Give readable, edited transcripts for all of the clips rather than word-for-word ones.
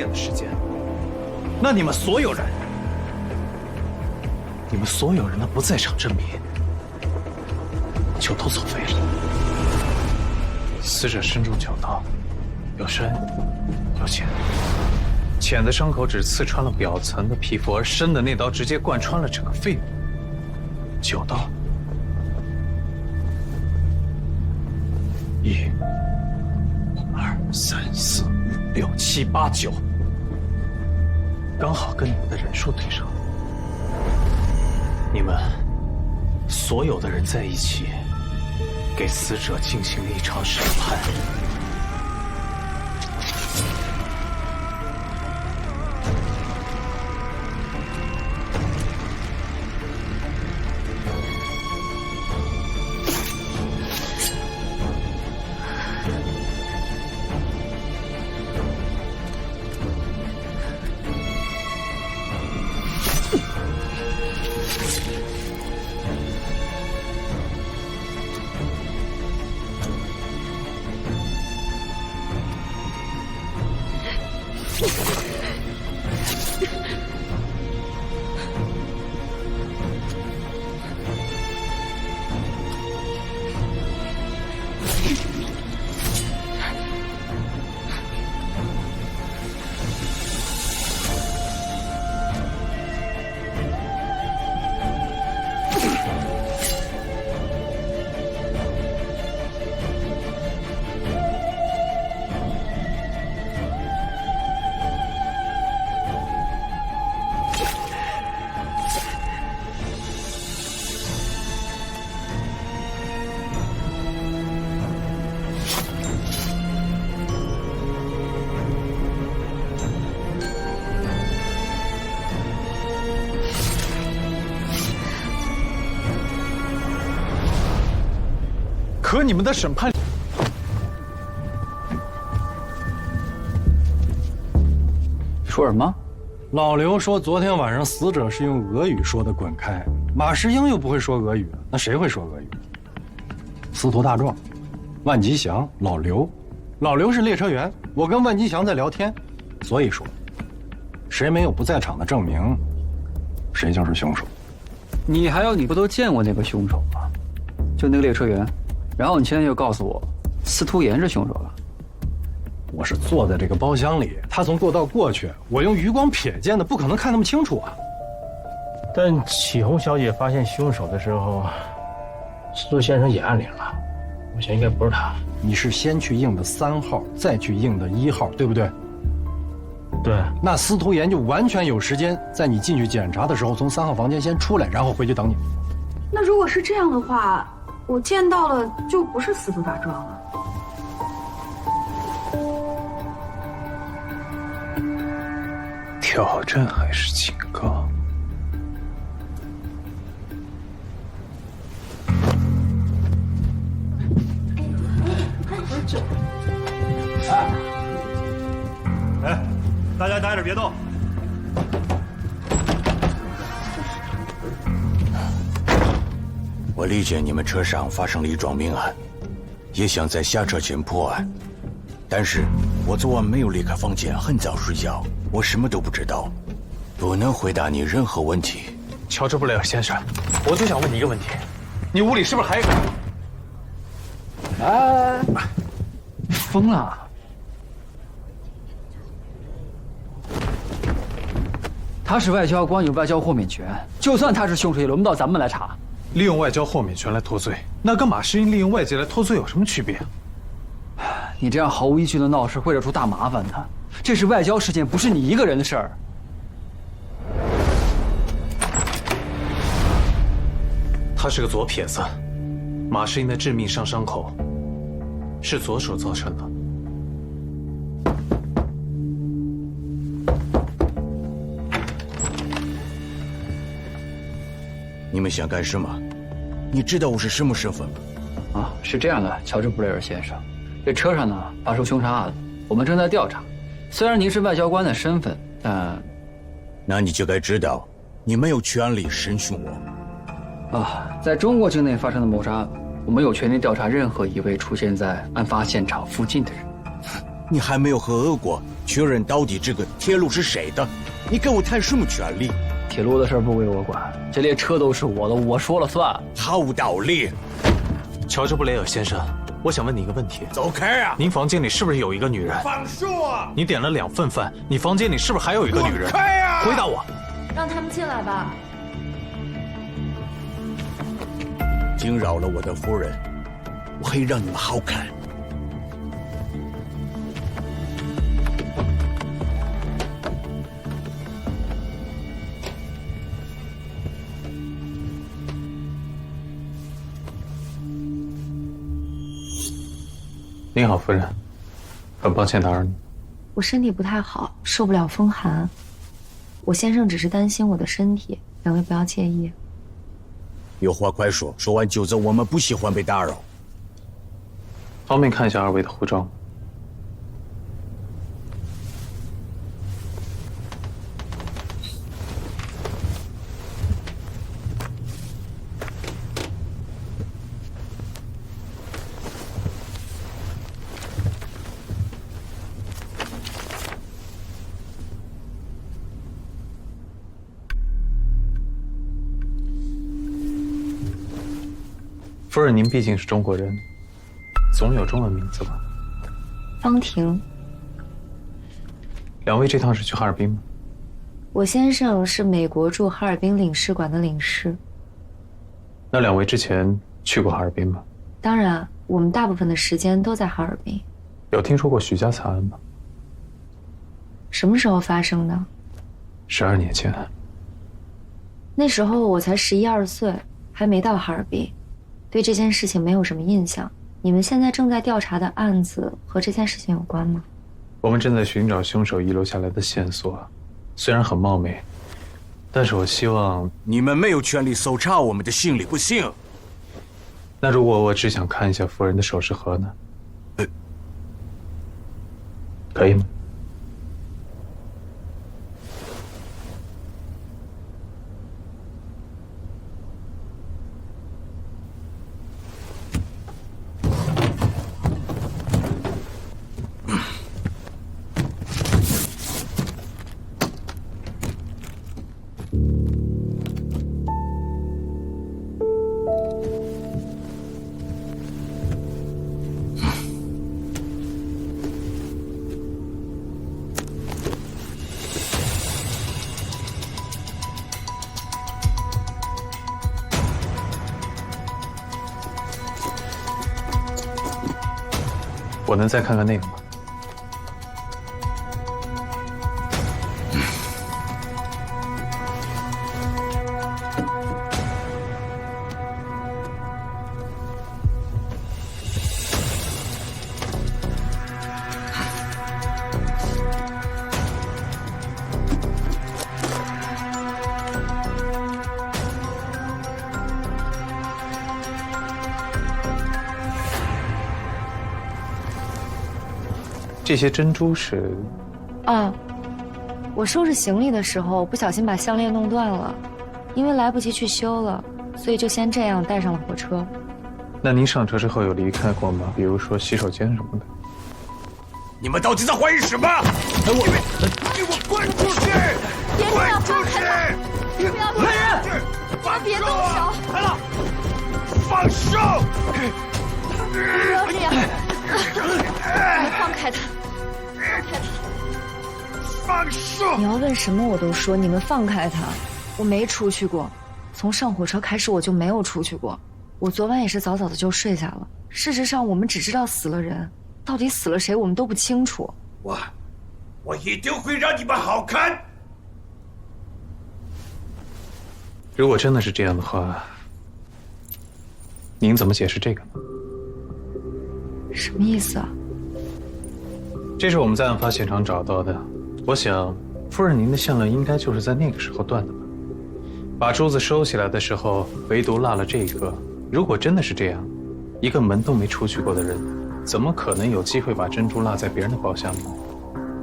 点的时间，那你们所有人的不在场证明就都作废了。死者身中9刀，有深有浅，浅的伤口只刺穿了表层的皮肤，而深的那刀直接贯穿了整个肺部。9刀，1、2、3、4、5、6、7、8、9，刚好跟你们的人数对上。你们所有的人在一起，给死者进行了一场审判。可你们的审判，说什么？老刘说昨天晚上死者是用俄语说的“滚开”，马世英又不会说俄语，那谁会说俄语？司徒大壮、万吉祥、老刘，老刘是列车员，我跟万吉祥在聊天，所以说，谁没有不在场的证明，谁就是凶手。你还有你不都见过那个凶手吗？就那个列车员。然后你现在又告诉我，司徒炎是凶手了。我是坐在这个包厢里，他从过道过去，我用余光瞥见的，不可能看那么清楚啊。但启红小姐发现凶手的时候，司徒先生也按铃了，我想应该不是他。你是先去应的3号，再去应的1号，对不对？对。那司徒炎就完全有时间在你进去检查的时候，从3号房间先出来，然后回去等你。那如果是这样的话，我见到了就不是司徒大壮了。挑战还是警告？哎，大家待着别动。我理解你们车上发生了一桩命案，也想在下车前破案，但是我昨晚没有离开房间，很早睡觉，我什么都不知道，不能回答你任何问题。乔治·布雷尔先生，我就想问你一个问题，你屋里是不是还有个？疯了！他是外交官，有外交豁免权，就算他是凶手，也轮不到咱们来查。利用外交豁免权来脱罪，那跟马世英利用外界来脱罪有什么区别啊？你这样毫无依据的闹事会惹出大麻烦的。这是外交事件，不是你一个人的事儿。他是个左撇子，马世英的致命伤口是左手造成的。你们想干什么？你知道我是什么身份吗？啊，是这样的，乔治·布雷尔先生，这车上呢发生凶杀案了，我们正在调查。虽然您是外交官的身份，但……那你就该知道，你没有权利审讯我。啊，在中国境内发生的谋杀案，我们有权利调查任何一位出现在案发现场附近的人。你还没有和俄国确认到底这个铁路是谁的，你跟我谈什么权利？铁路的事不归我管，这列车都是我的，我说了算。好道理。乔治·布雷尔先生，我想问你一个问题：走开啊！您房间里是不是有一个女人？放手啊！你点了2份饭，你房间里是不是还有一个女人？开啊！回答我。让他们进来吧。惊扰了我的夫人，我可以让你们好看。您好，夫人，很抱歉打扰你。我身体不太好，受不了风寒。我先生只是担心我的身体，两位不要介意。有话快说，说完就走，我们不喜欢被打扰。方便看一下2位的护照吗？夫人，您毕竟是中国人，总有中文名字吧？方婷， 2位这趟是去哈尔滨吗？我先生是美国驻哈尔滨领事馆的领事。那2位之前去过哈尔滨吗？当然，我们大部分的时间都在哈尔滨。有听说过许家惨案吗？什么时候发生的？12年前。那时候我才11、12岁，还没到哈尔滨，对这件事情没有什么印象。你们现在正在调查的案子和这件事情有关吗？我们正在寻找凶手遗留下来的线索，虽然很冒昧，但是我希望……你们没有权利搜查我们的行李，不行。那如果我只想看一下夫人的首饰盒呢？可以吗？我能再看看那个吗？这些珍珠是？啊，我收拾行李的时候不小心把项链弄断了，因为来不及去修了，所以就先这样带上了火车。那您上车之后有离开过吗？比如说洗手间什么的？你们到底在怀疑什么？给我滚出去！滚出去！不要动手！别动手！来了，放手！不要这样！放开他！放手！你要问什么我都说，你们放开他。我没出去过，从上火车开始我就没有出去过。我昨晚也是早早的就睡下了。事实上，我们只知道死了人，到底死了谁我们都不清楚。我一定会让你们好看。如果真的是这样的话，您怎么解释这个呢？什么意思啊？这是我们在案发现场找到的。我想，夫人您的项链应该就是在那个时候断的吧？把珠子收起来的时候，唯独落了这个。如果真的是这样，一个门都没出去过的人，怎么可能有机会把珍珠落在别人的包厢里呢？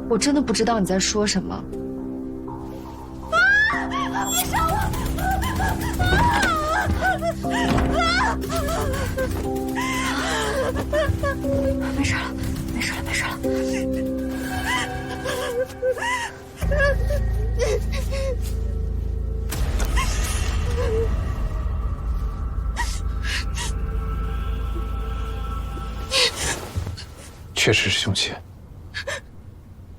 我真的不知道你在说什么。你杀我！没事了，没事了，没事了。确实是凶器。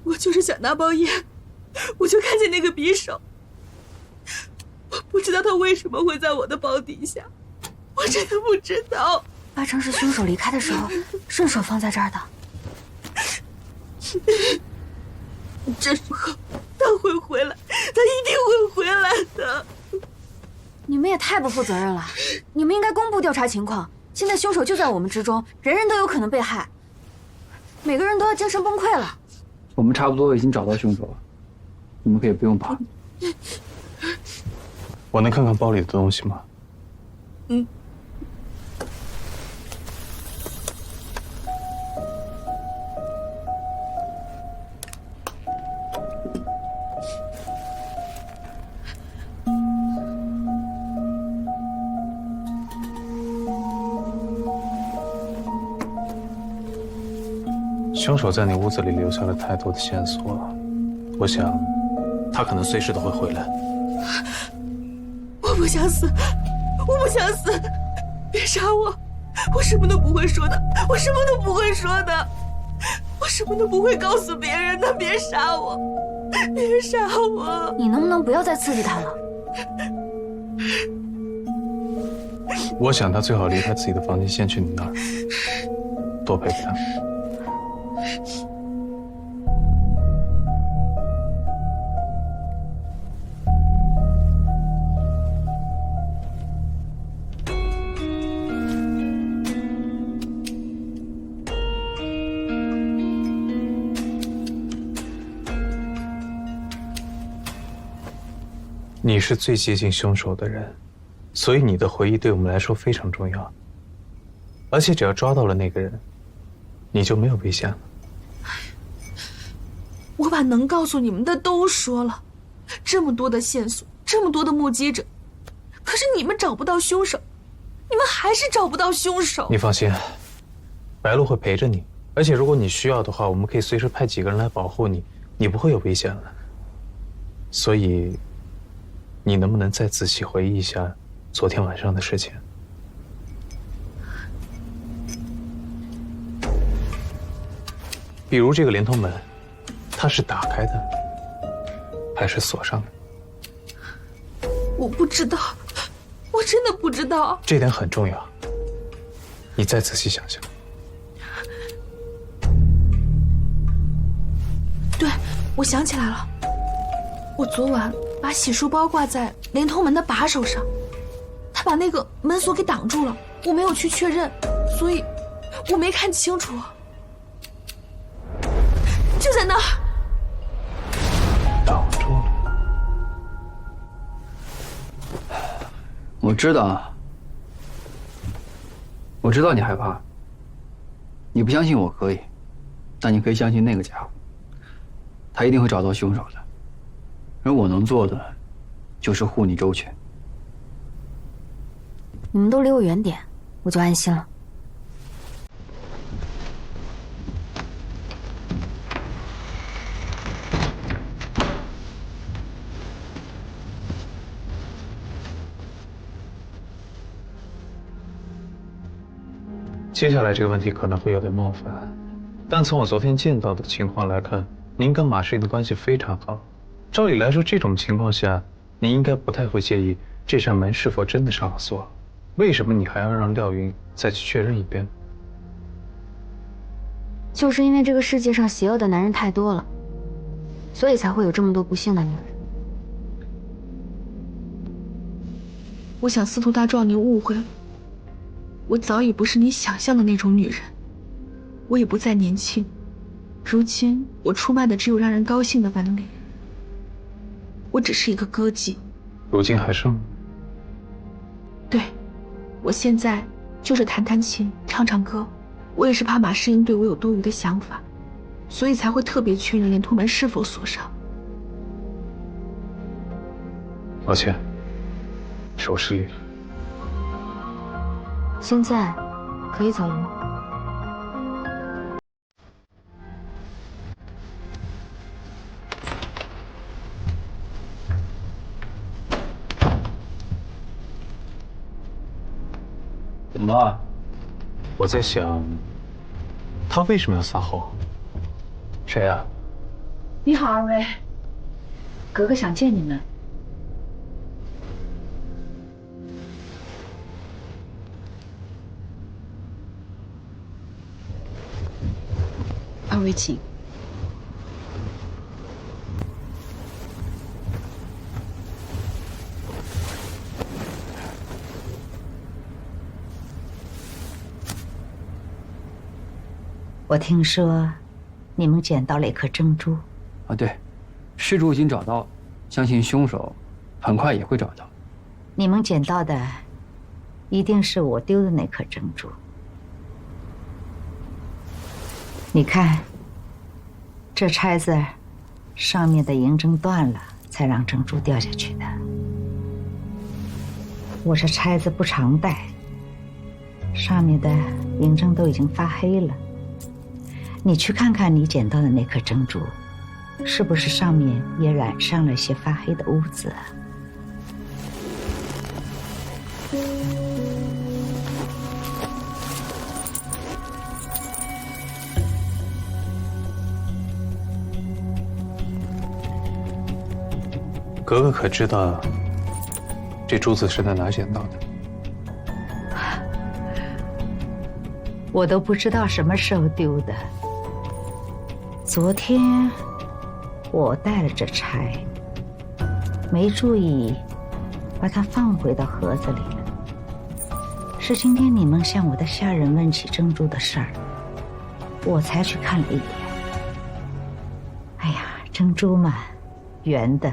我就是想拿包烟，我就看见那个匕首，我不知道他为什么会在我的包底下，我真的不知道。八成是凶手离开的时候顺手放在这儿的。这时候他会回来，他一定会回来的。你们也太不负责任了！你们应该公布调查情况。现在凶手就在我们之中，人人都有可能被害，每个人都要精神崩溃了。我们差不多已经找到凶手了，你们可以不用怕。我能看看包里的东西吗？嗯。凶手在你屋子里留下了太多的线索，我想，他可能随时都会回来。我不想死，我不想死，别杀我！我什么都不会说的，我什么都不会说的，我什么都不会告诉别人的，别杀我，别杀我！你能不能不要再刺激他了？我想他最好离开自己的房间，先去你那儿，多陪陪他。你是最接近凶手的人，所以你的回忆对我们来说非常重要。而且只要抓到了那个人，你就没有危险了。我把能告诉你们的都说了，这么多的线索，这么多的目击者，可是你们找不到凶手，你们还是找不到凶手。你放心，白鹿会陪着你，而且如果你需要的话，我们可以随时派几个人来保护你，你不会有危险了。所以，你能不能再仔细回忆一下昨天晚上的事情？比如这个连通门，它是打开的，还是锁上的？我不知道，我真的不知道。这点很重要，你再仔细想想。对，我想起来了，我昨晚把洗漱包挂在连通门的把手上，他把那个门锁给挡住了，我没有去确认，所以我没看清楚。就在那儿，挡住了。我知道，我知道你害怕，你不相信我可以，但你可以相信那个家伙，他一定会找到凶手的。而我能做的，就是护你周全。你们都离我远点，我就安心了。接下来这个问题可能会有点冒犯，但从我昨天见到的情况来看，您跟马世英的关系非常好。照理来说，这种情况下，您应该不太会介意这扇门是否真的上了锁。为什么你还要让廖云再去确认一遍？就是因为这个世界上邪恶的男人太多了，所以才会有这么多不幸的女人。我想司徒大壮，你误会了，我早已不是你想象的那种女人，我也不再年轻。如今我出卖的只有让人高兴的本领，我只是一个歌妓。如今还是吗？对，我现在就是弹弹琴，唱唱歌。我也是怕马世英对我有多余的想法，所以才会特别确认连通门是否锁上。抱歉，是我失礼了。现在可以走了吗？怎么了？我在想，他为什么要撒谎？谁呀？你好，二位，格格想见你们。二位请。我听说，你们捡到了一颗珍珠。啊，对，失主已经找到了，相信凶手很快也会找到。你们捡到的，一定是我丢的那颗珍珠。你看，这钗子上面的银针断了，才让珍珠掉下去的。我这钗子不常戴，上面的银针都已经发黑了。你去看看你捡到的那颗珍珠，是不是上面也染上了些发黑的污渍啊？格格可知道这珠子是在哪捡到的？我都不知道什么时候丢的。昨天我带了这钗，没注意把它放回到盒子里了。是今天你们向我的下人问起珍珠的事儿，我才去看了一眼。哎呀，珍珠嘛，圆的，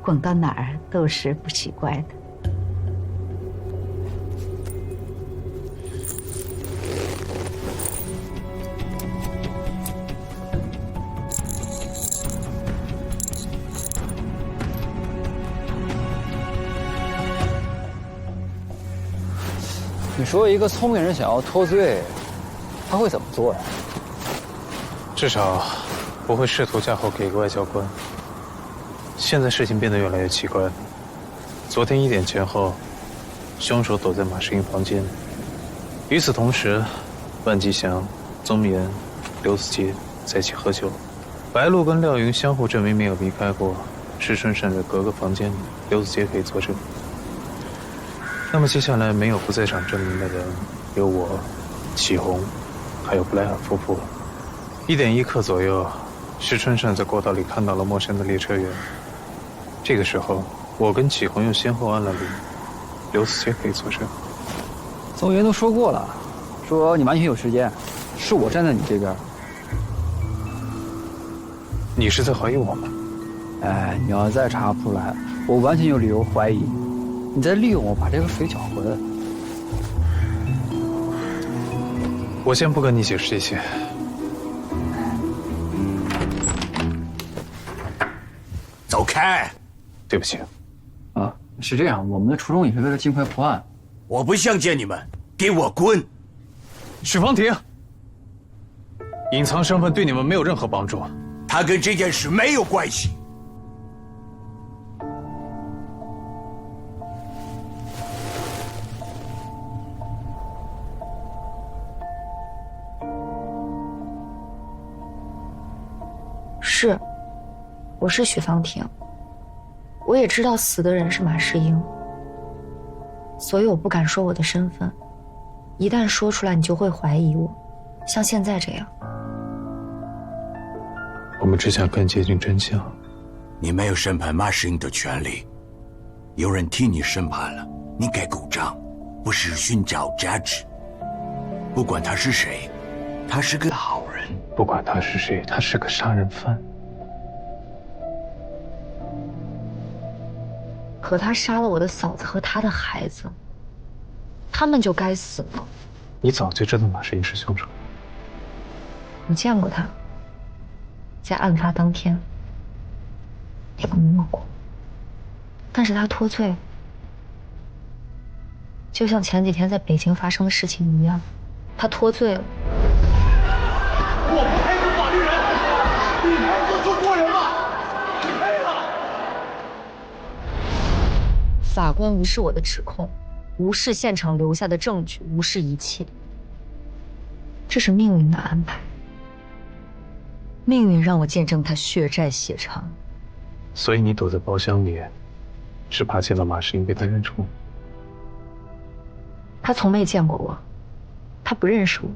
滚到哪儿都是不奇怪的。你说一个聪明人想要脱罪，他会怎么做呀？至少不会试图嫁祸给个外交官。现在事情变得越来越奇怪了。昨天1点前后，凶手躲在马世英房间里。与此同时，万吉祥、宗岩、刘子杰在一起喝酒。白露跟廖云相互证明没有离开过。石春善在格格房间里，刘子杰可以作证。那么接下来没有不在场证明的人，有我、启宏，还有布莱尔夫妇。1点1刻左右，石春善在过道里看到了陌生的列车员。这个时候，我跟启宏又先后按了铃，刘子杰可以作证。宗元都说过了，说你完全有时间，是我站在你这边。你是在怀疑我吗？哎，你要再查不出来，我完全有理由怀疑你在利用我把这个水搅浑。我先不跟你解释这些。走开！对不起。啊，是这样，我们的初衷也是为了尽快破案。我不想见你们，给我滚！许方婷，隐藏身份对你们没有任何帮助。他跟这件事没有关系。是，我是许芳婷，我也知道死的人是马世英，所以我不敢说我的身份，一旦说出来你就会怀疑我，像现在这样。我们只想更接近真相。你没有审判马世英的权利，有人替你审判了，你该鼓掌，不是寻找价值。不管他是谁，他是个好人。不管他是谁，他是个杀人犯。可他杀了我的嫂子和他的孩子，他们就该死吗？你早就知道马世英是凶手。我见过他，在案发当天，你跟我摸过。但是他脱罪，就像前几天在北京发生的事情一样，他脱罪了。我不配是法律人，你能做出过人吗？你配了！法官无视我的指控，无视现场留下的证据，无视一切。这是命运的安排。命运让我见证他血债血偿。所以你躲在包厢里，是怕见到马世英被他认出？他从没见过我，他不认识我，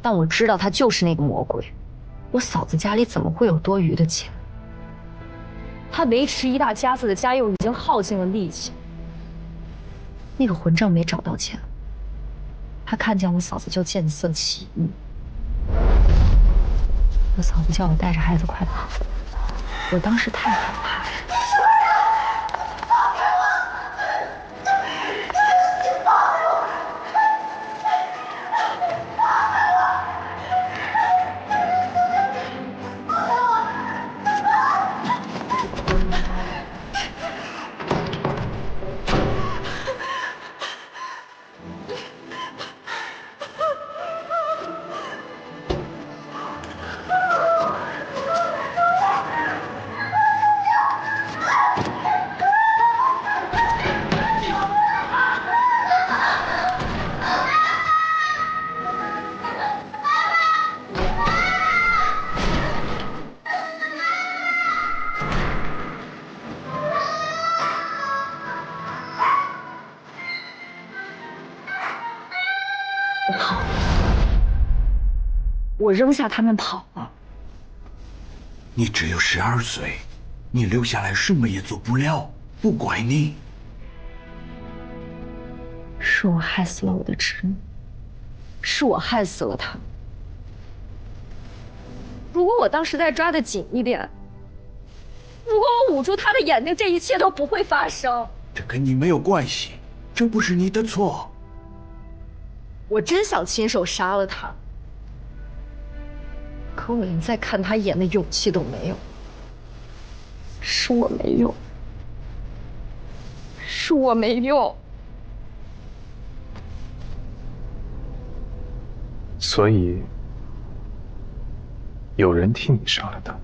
但我知道他就是那个魔鬼。我嫂子家里怎么会有多余的钱？他维持一大家子的家用已经耗尽了力气。那个混账没找到钱，他看见我嫂子就见色起意。我嫂子叫我带着孩子快跑，我当时太害怕了。我扔下他们跑了。你只有12岁，你留下来什么也做不了，不怪你。是我害死了我的侄女，是我害死了她。如果我当时再抓得紧一点，如果我捂住她的眼睛，这一切都不会发生。这跟你没有关系，这不是你的错。我真想亲手杀了她。可我连再看他一眼的勇气都没有。是我没用，是我没用。所以，有人替你杀了他。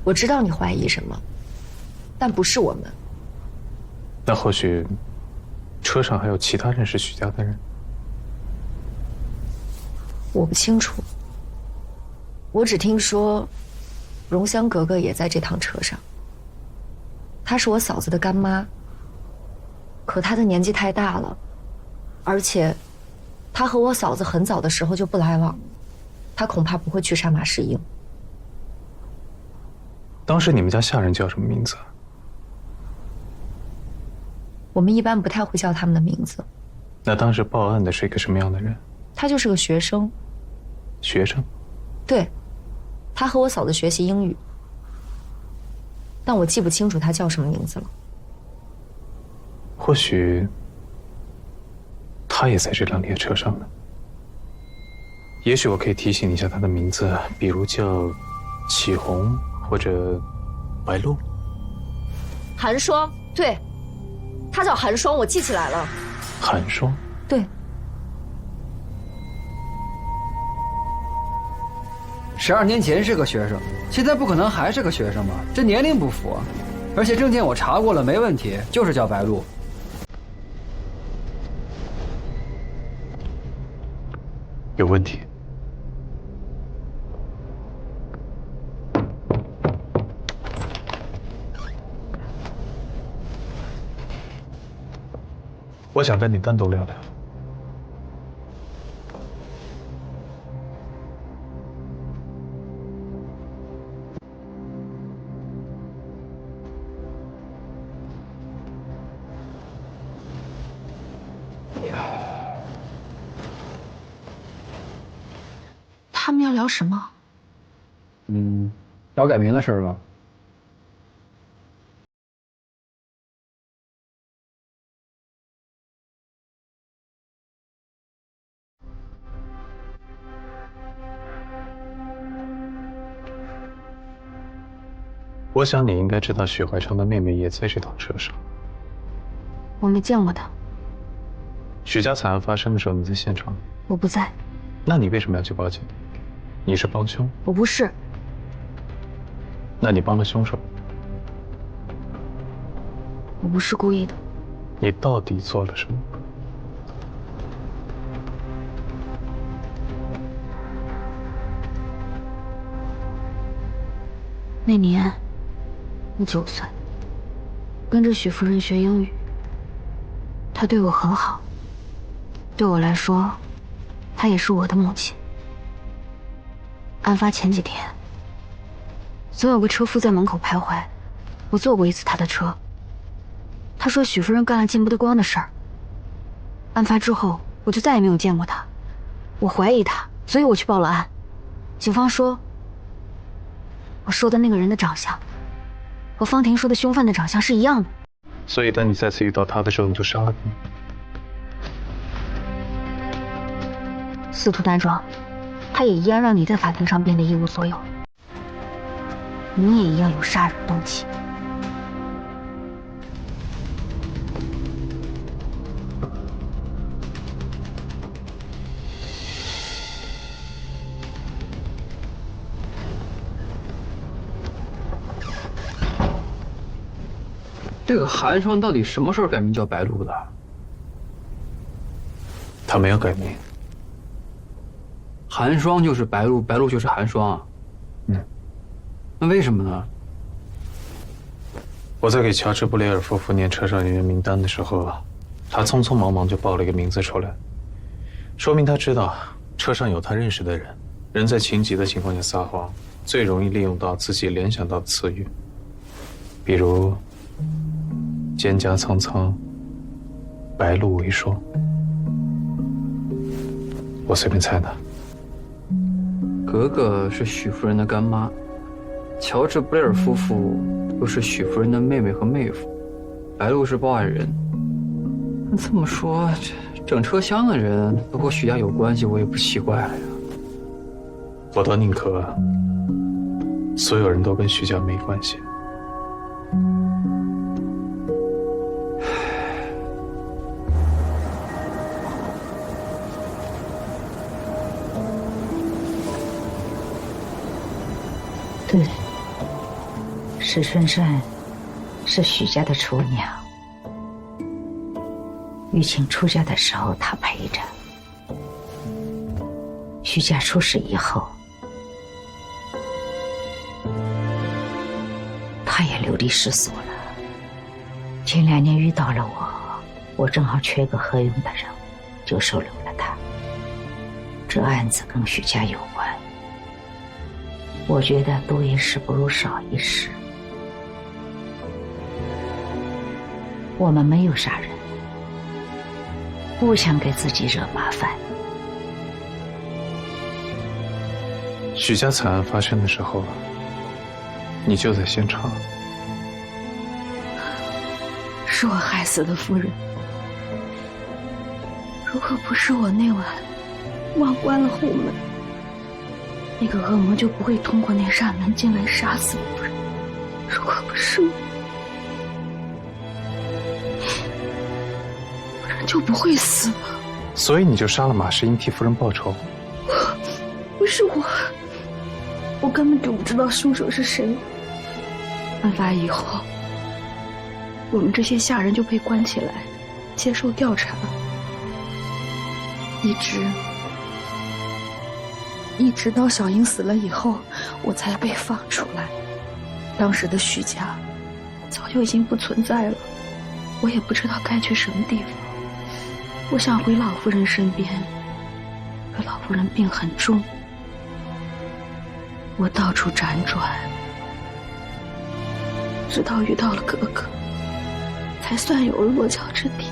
我知道你怀疑什么，但不是我们。那或许，车上还有其他认识许家的人。我不清楚，我只听说，荣香格格也在这趟车上。她是我嫂子的干妈，可她的年纪太大了，而且，她和我嫂子很早的时候就不来往，她恐怕不会去杀马世英。当时你们家下人叫什么名字？我们一般不太会叫他们的名字。那当时报案的是一个什么样的人？他就是个学生。学生？对，他和我嫂子学习英语，但我记不清楚他叫什么名字了。或许他也在这辆列车上呢。也许我可以提醒你一下他的名字，比如叫启红或者白露。寒霜，对，他叫寒霜，我记起来了。寒霜？对。12年前是个学生，现在不可能还是个学生吧？这年龄不符啊！而且证件我查过了，没问题，就是叫白露。有问题。我想跟你单独聊聊。他们要聊什么？聊改名的事儿吧。我想你应该知道许怀昌的妹妹也在这趟车上。我没见过他。许家惨案发生的时候，你在现场？我不在。那你为什么要去报警？你是帮凶？我不是。那你帮了凶手？我不是故意的。你到底做了什么？那年我9岁，跟着许夫人学英语。她对我很好，对我来说，她也是我的母亲。案发前几天，总有个车夫在门口徘徊，我坐过一次他的车。他说许夫人干了见不得光的事儿。案发之后，我就再也没有见过他。我怀疑他，所以我去报了案。警方说，我说的那个人的长相，和方婷说的凶犯的长相是一样的。所以当你再次遇到他的时候，你就杀了他。司徒大壮，他也一样让你在法庭上变得一无所有。你也一样有杀人动机。这个寒霜到底什么时候改名叫白露的？他没有改名。寒霜就是白露，白露就是寒霜啊。那为什么呢？我在给乔治·布雷尔夫妇念车上人员名单的时候，他匆匆忙忙就报了一个名字出来，说明他知道车上有他认识的人。人在情急的情况下撒谎，最容易利用到自己联想到的词语，比如蒹葭苍苍，白露为霜。我随便猜的。格格是许夫人的干妈，乔治·布雷尔夫妇又是许夫人的妹妹和妹夫，白露是报案人。那这么说，整车厢的人都和许家有关系，我也不奇怪了呀。我倒宁可所有人都跟许家没关系。对，石春山是许家的厨娘，玉清出嫁的时候她陪着。许家出事以后，她也流离失所了。前2年遇到了我正好缺个合用的人，就收留了她。这案子跟许家有关，我觉得多一事不如少一事。我们没有杀人，不想给自己惹麻烦。许家惨案发生的时候，你就在现场。是我害死的夫人。如果不是我那晚忘关了后门，那个恶魔就不会通过那扇门进来杀死夫人。如果不是我，夫人就不会死了。所以你就杀了马世英替夫人报仇？不是我根本就不知道凶手是谁。案发以后，我们这些下人就被关起来，接受调查，一直到小英死了以后，我才被放出来。当时的许家早就已经不存在了，我也不知道该去什么地方。我想回老夫人身边，可老夫人病很重，我到处辗转，直到遇到了哥哥，才算有落脚之地。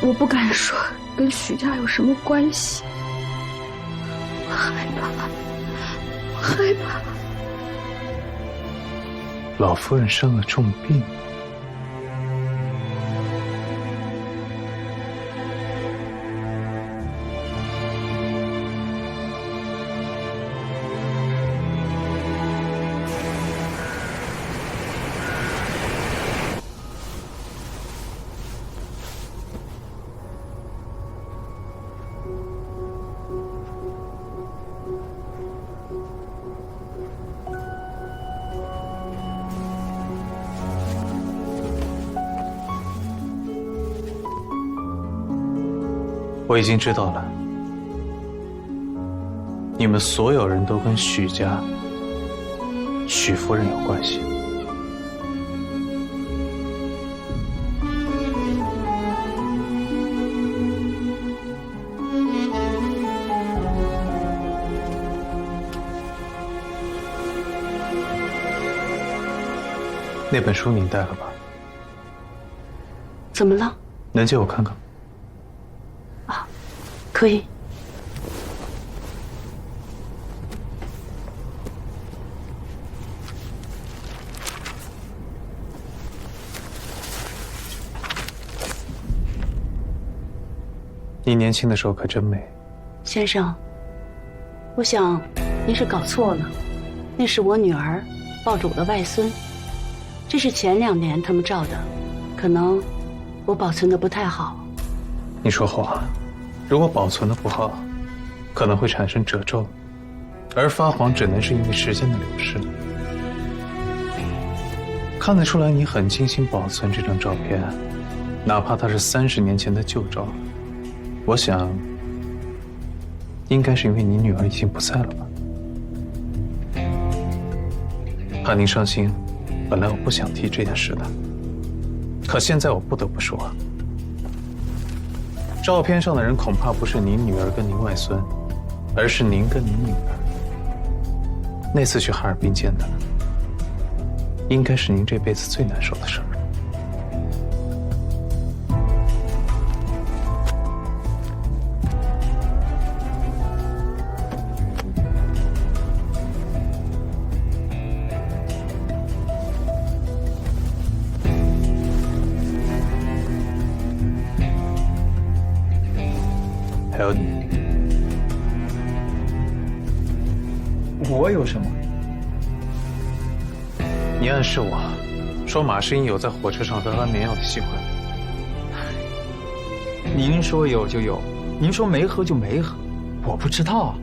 我不敢说跟许家有什么关系，我害怕，我害怕。老夫人生了重病。我已经知道了，你们所有人都跟许家、许夫人有关系。那本书您带了吧？怎么了？能借我看看吗？啊，可以。你年轻的时候可真美。先生，我想您是搞错了，那是我女儿抱着我的外孙，这是前2年他们照的，可能我保存的不太好。你说话，如果保存的不好，可能会产生褶皱，而发黄只能是因为时间的流逝。看得出来你很精心保存这张照片，哪怕它是30年前的旧照。我想，应该是因为你女儿已经不在了吧？怕您伤心，本来我不想提这件事的，可现在我不得不说，照片上的人恐怕不是您女儿跟您外孙，而是您跟您女儿。那次去哈尔滨见的，应该是您这辈子最难受的事儿。还有你，我有什么？你暗示我，说马世英有在火车上喝安眠药的习惯。您说有就有，您说没喝就没喝，我不知道啊。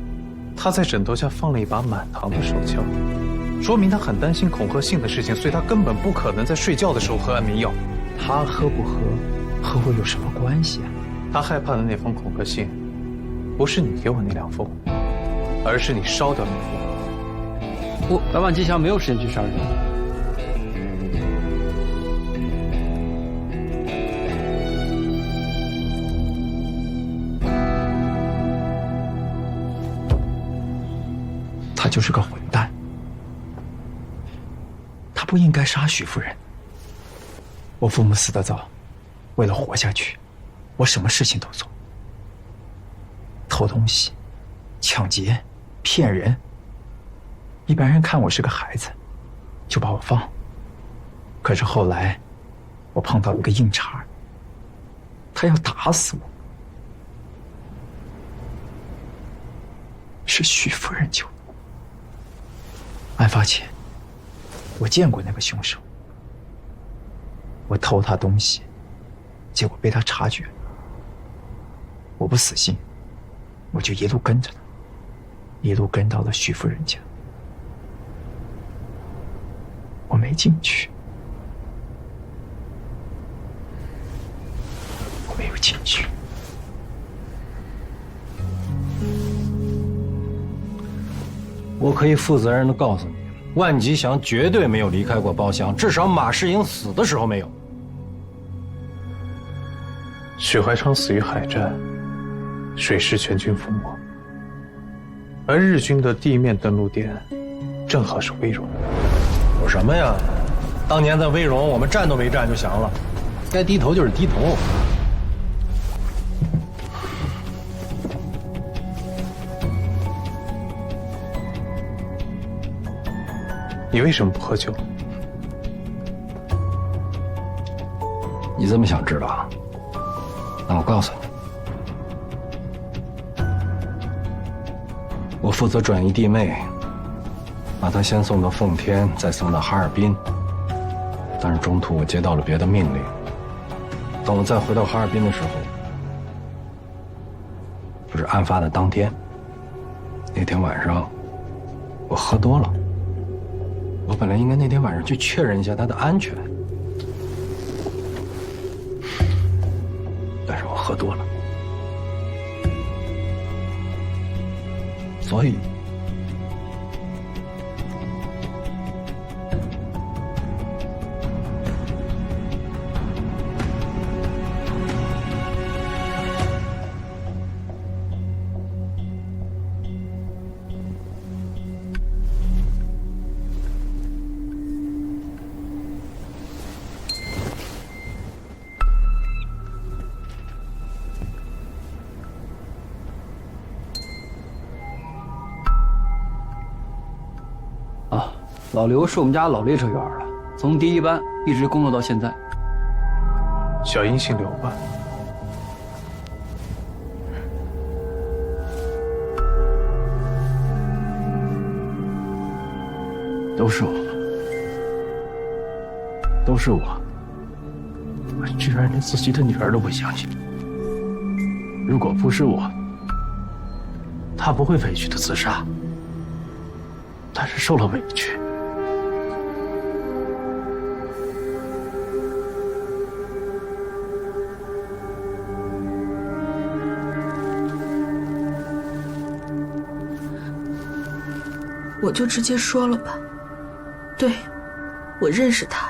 他在枕头下放了一把满堂的手枪，说明他很担心恐吓信的事情，所以他根本不可能在睡觉的时候喝安眠药。他喝不喝，和我有什么关系啊？他害怕的那封恐吓信，不是你给我那2封，而是你烧掉那封。老万吉祥没有时间去杀人。他就是个混蛋，他不应该杀许夫人。我父母死得早，为了活下去，我什么事情都做。偷东西、抢劫、骗人，一般人看我是个孩子，就把我放。可是后来，我碰到了个硬茬，他要打死我。是许夫人救的。案发前，我见过那个凶手。我偷他东西，结果被他察觉了。我不死心，我就一路跟着他，一路跟到了许夫人家。我没进去，我没有进去。我可以负责任的告诉你，万吉祥绝对没有离开过包厢，至少马世英死的时候没有。许怀昌死于海战，水师全军覆没，而日军的地面登陆点正好是威荣。有什么呀？当年在威荣，我们站都没站就降了，该低头就是低头。你为什么不喝酒？你这么想知道啊？那我告诉你，我负责转移弟妹，把她先送到奉天，再送到哈尔滨。但是中途我接到了别的命令，等我再回到哈尔滨的时候，就是案发的当天。那天晚上，我喝多了。我本来应该那天晚上去确认一下她的安全，但是我喝多了，所以，老刘是我们家老列车员了，从第一班一直工作到现在。小英姓刘吧？都是我，都是我。我居然连自己的女儿都不相信。如果不是我，她不会委屈的自杀。但是受了委屈。我就直接说了吧。对，我认识他，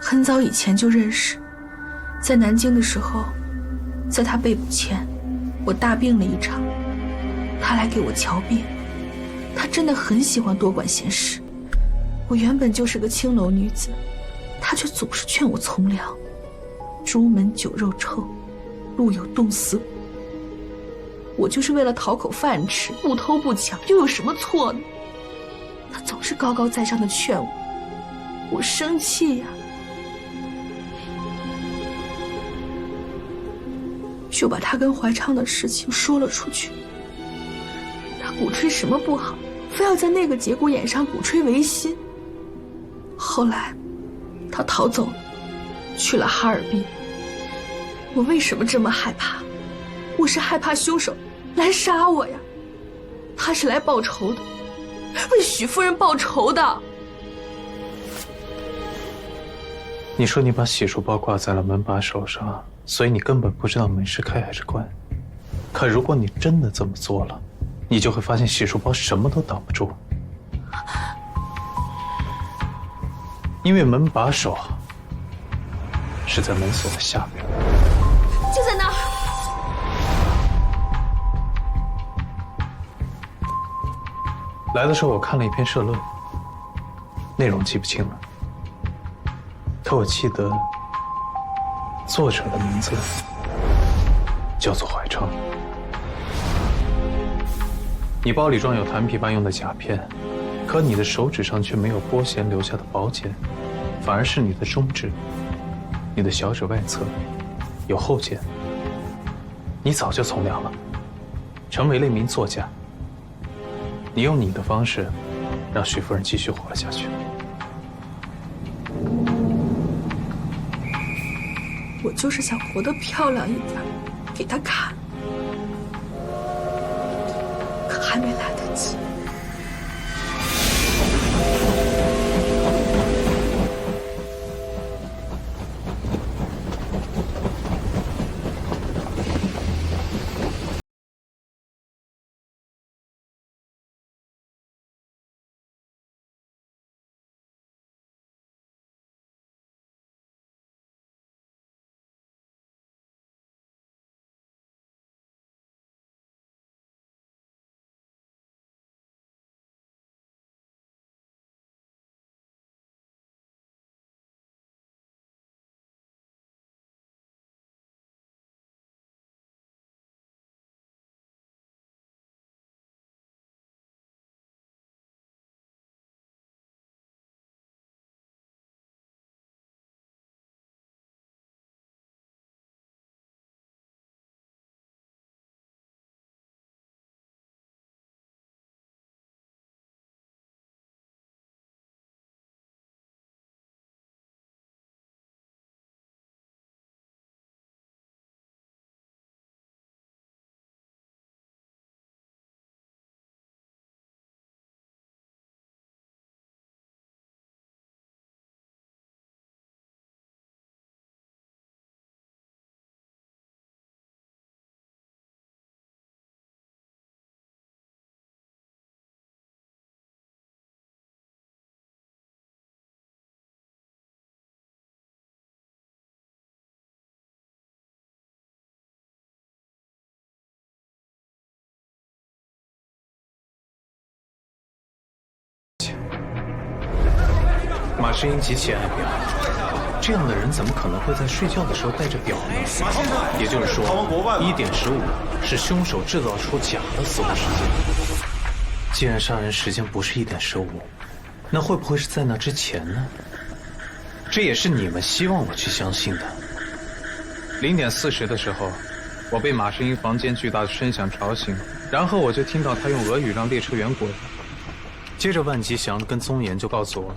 很早以前就认识。在南京的时候，在他被捕前，我大病了一场，他来给我瞧病。他真的很喜欢多管闲事。我原本就是个青楼女子，他却总是劝我从良。朱门酒肉臭，路有冻死骨。我就是为了讨口饭吃，不偷不抢，又有什么错呢？他总是高高在上的劝我，我生气呀，就把他跟怀昌的事情说了出去。他鼓吹什么不好，非要在那个节骨眼上鼓吹维新。后来，他逃走了，去了哈尔滨。我为什么这么害怕？我是害怕凶手来杀我呀。他是来报仇的。为许夫人报仇的。你说你把洗漱包挂在了门把手上，所以你根本不知道门是开还是关。可如果你真的这么做了，你就会发现洗漱包什么都挡不住，因为门把手是在门锁的下面，就在那儿。来的时候我看了一篇社论，内容记不清了，可我记得作者的名字叫做怀昌。你包里装有弹琵琶用的甲片，可你的手指上却没有拨弦留下的薄茧，反而是你的中指、你的小指外侧有厚茧。你早就从良了，成为了一名作家。你用你的方式，让许夫人继续活了下去。我就是想活得漂亮一点，给他看，可还没来得及。马世英极其爱表，这样的人怎么可能会在睡觉的时候戴着表呢？也就是说，1点15是凶手制造出假的死亡时间。既然杀人时间不是1点15，那会不会是在那之前呢？这也是你们希望我去相信的。0点40的时候，我被马世英房间巨大的声响吵醒，然后我就听到他用俄语让列车员滚。接着万吉祥跟宗岩就告诉我，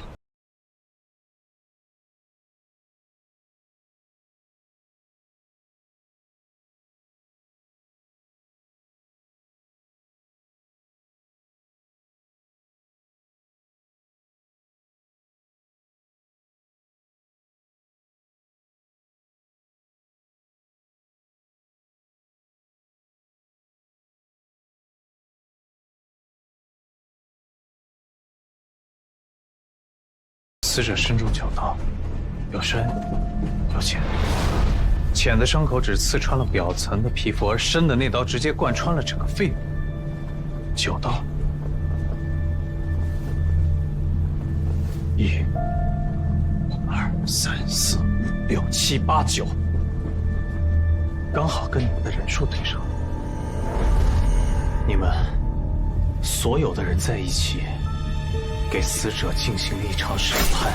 死者身中9刀，有深有浅，浅的伤口只刺穿了表层的皮肤，而深的那刀直接贯穿了整个肺部。9刀，1、2、3、4、5、6、7、8、9，刚好跟你们的人数对上。你们所有的人在一起，给死者进行了一场审判。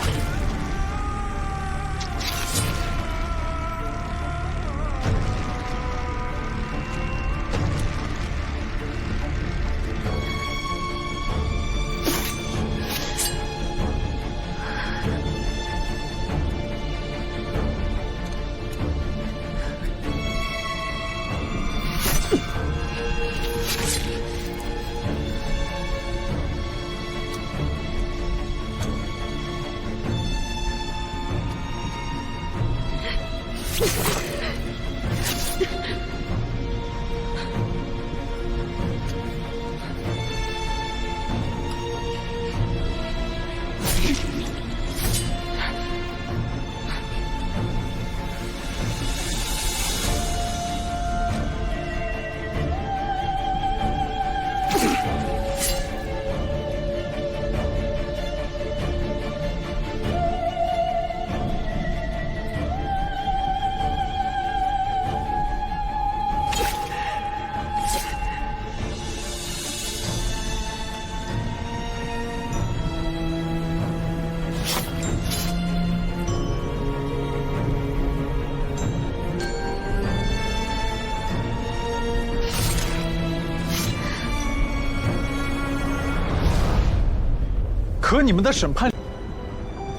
可你们的审判，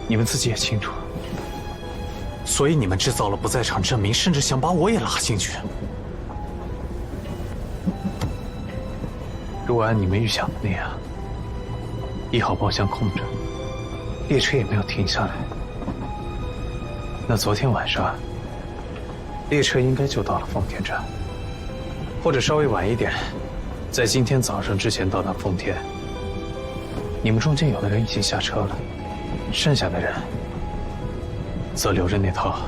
你们自己也清楚，所以你们制造了不在场证明，甚至想把我也拉进去。如果按你们预想的那样，1号包厢空着，列车也没有停下来，那昨天晚上列车应该就到了奉天站，或者稍微晚一点，在今天早上之前到达奉天。你们中间有的人已经下车了，剩下的人则留着那套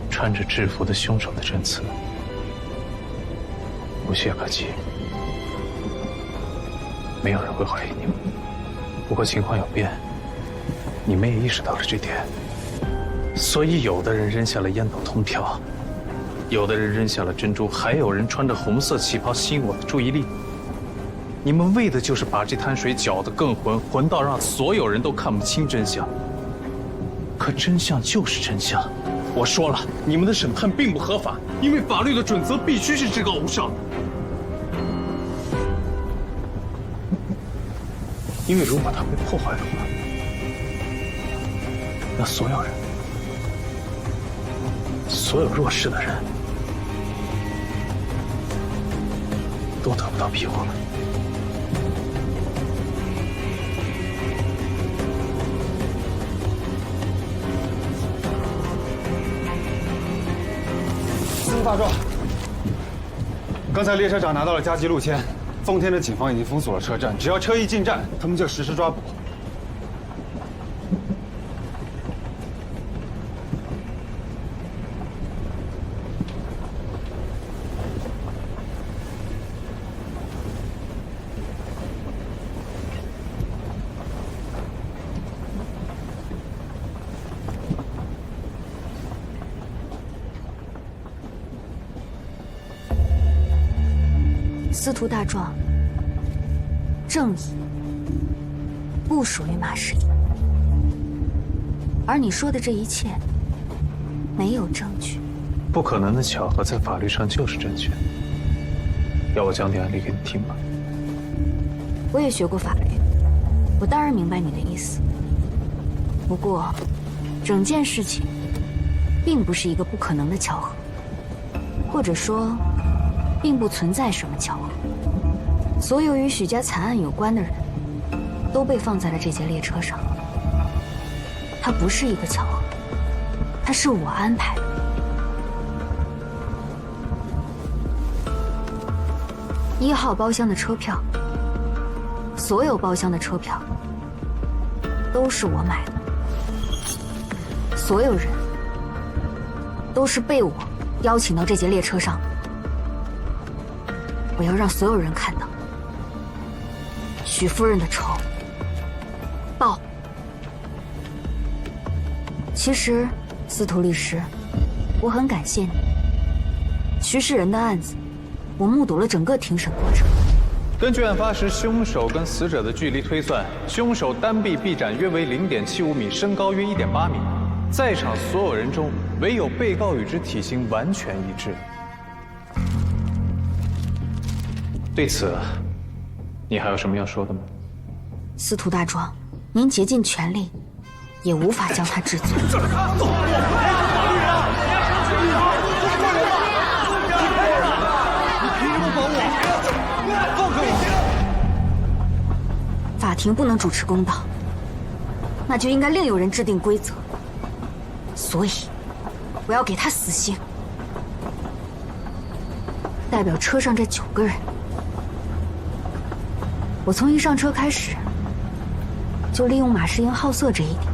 穿着制服的凶手的证词，无懈可击。没有人会怀疑你们。不过情况有变，你们也意识到了这点，所以有的人扔下了烟斗通票，有的人扔下了珍珠，还有人穿着红色旗袍吸引我的注意力。你们为的就是把这滩水搅得更浑，浑到让所有人都看不清真相。可真相就是真相。我说了，你们的审判并不合法，因为法律的准则必须是至高无上。因为如果它被破坏的话，那所有人，所有弱势的人，都得不到庇护了。大壮，刚才列车长拿到了加急路签，奉天的警方已经封锁了车站，只要车一进站，他们就实施抓捕。司徒大壮，正义不属于马世英，而你说的这一切没有证据。不可能的巧合在法律上就是正确。要我讲点案例给你听吗？我也学过法律，我当然明白你的意思。不过，整件事情并不是一个不可能的巧合，或者说，并不存在什么巧合。所有与许家惨案有关的人，都被放在了这节列车上。它不是一个巧合，它是我安排的。1号包厢的车票，所有包厢的车票都是我买的，所有人都是被我邀请到这节列车上的。我要让所有人看到，许夫人的仇报。其实，司徒律师，我很感谢你。徐世仁的案子，我目睹了整个庭审过程。根据案发时凶手跟死者的距离推算，凶手单臂臂展约为0.75米，身高约1.8米。在场所有人中，唯有被告与之体型完全一致。对此，你还有什么要说的吗？司徒大壮，您竭尽全力，也无法将他治罪。法庭不能主持公道，那就应该另有人制定规则。所以，我要给他死刑。代表车上这9个人，我从一上车开始，就利用马世英好色这一点，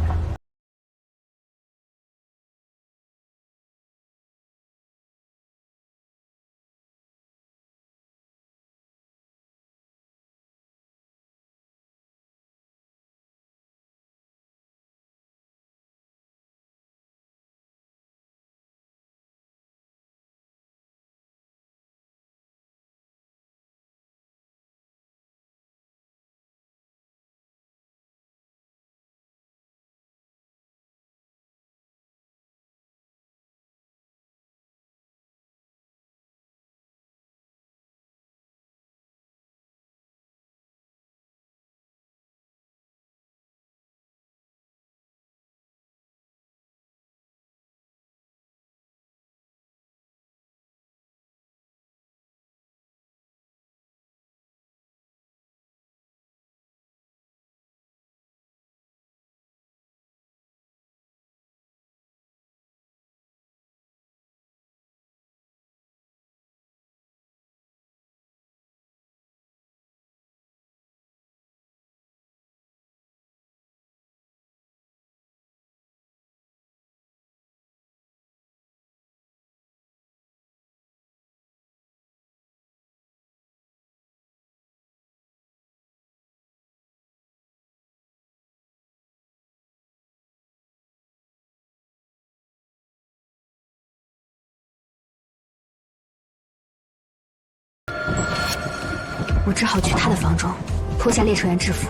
我只好去他的房中，脱下列车员制服，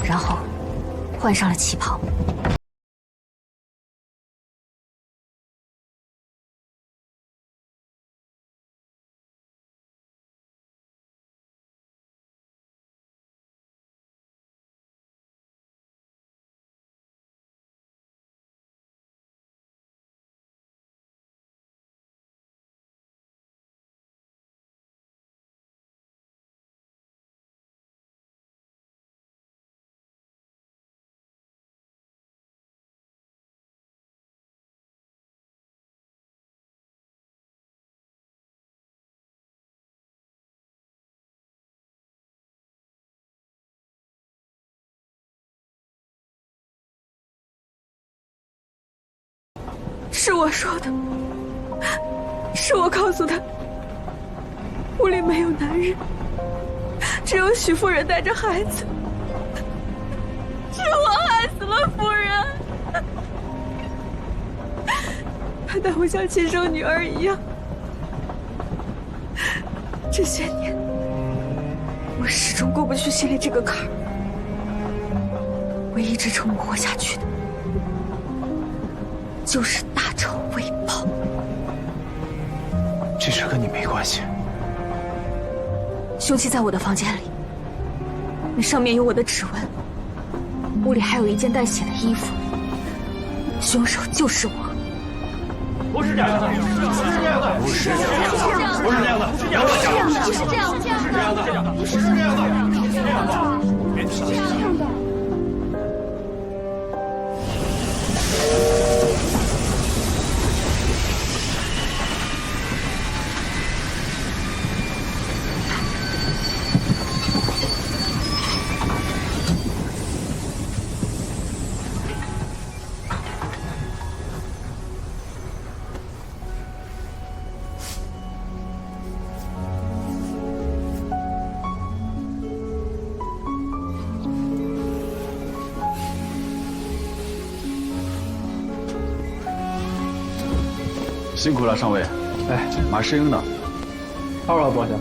然后换上了旗袍。是我说的，是我告诉他，屋里没有男人，只有许夫人带着孩子，是我害死了夫人。她待我像亲生女儿一样，这些年我始终过不去心里这个坎儿。唯一支撑我活下去的，就是大仇未报。这事跟你没关系。凶器在我的房间里，那上面有我的指纹，屋里还有一件带血的衣服。凶手就是我。不是这样的，不是这样的，不是这样的，不是这样的，不是这样的，不是这样的，不是这样的，不是这样的，不是这样的，不是这样的，别这样的。辛苦了，上尉。哎，马世英呢？2号包厢。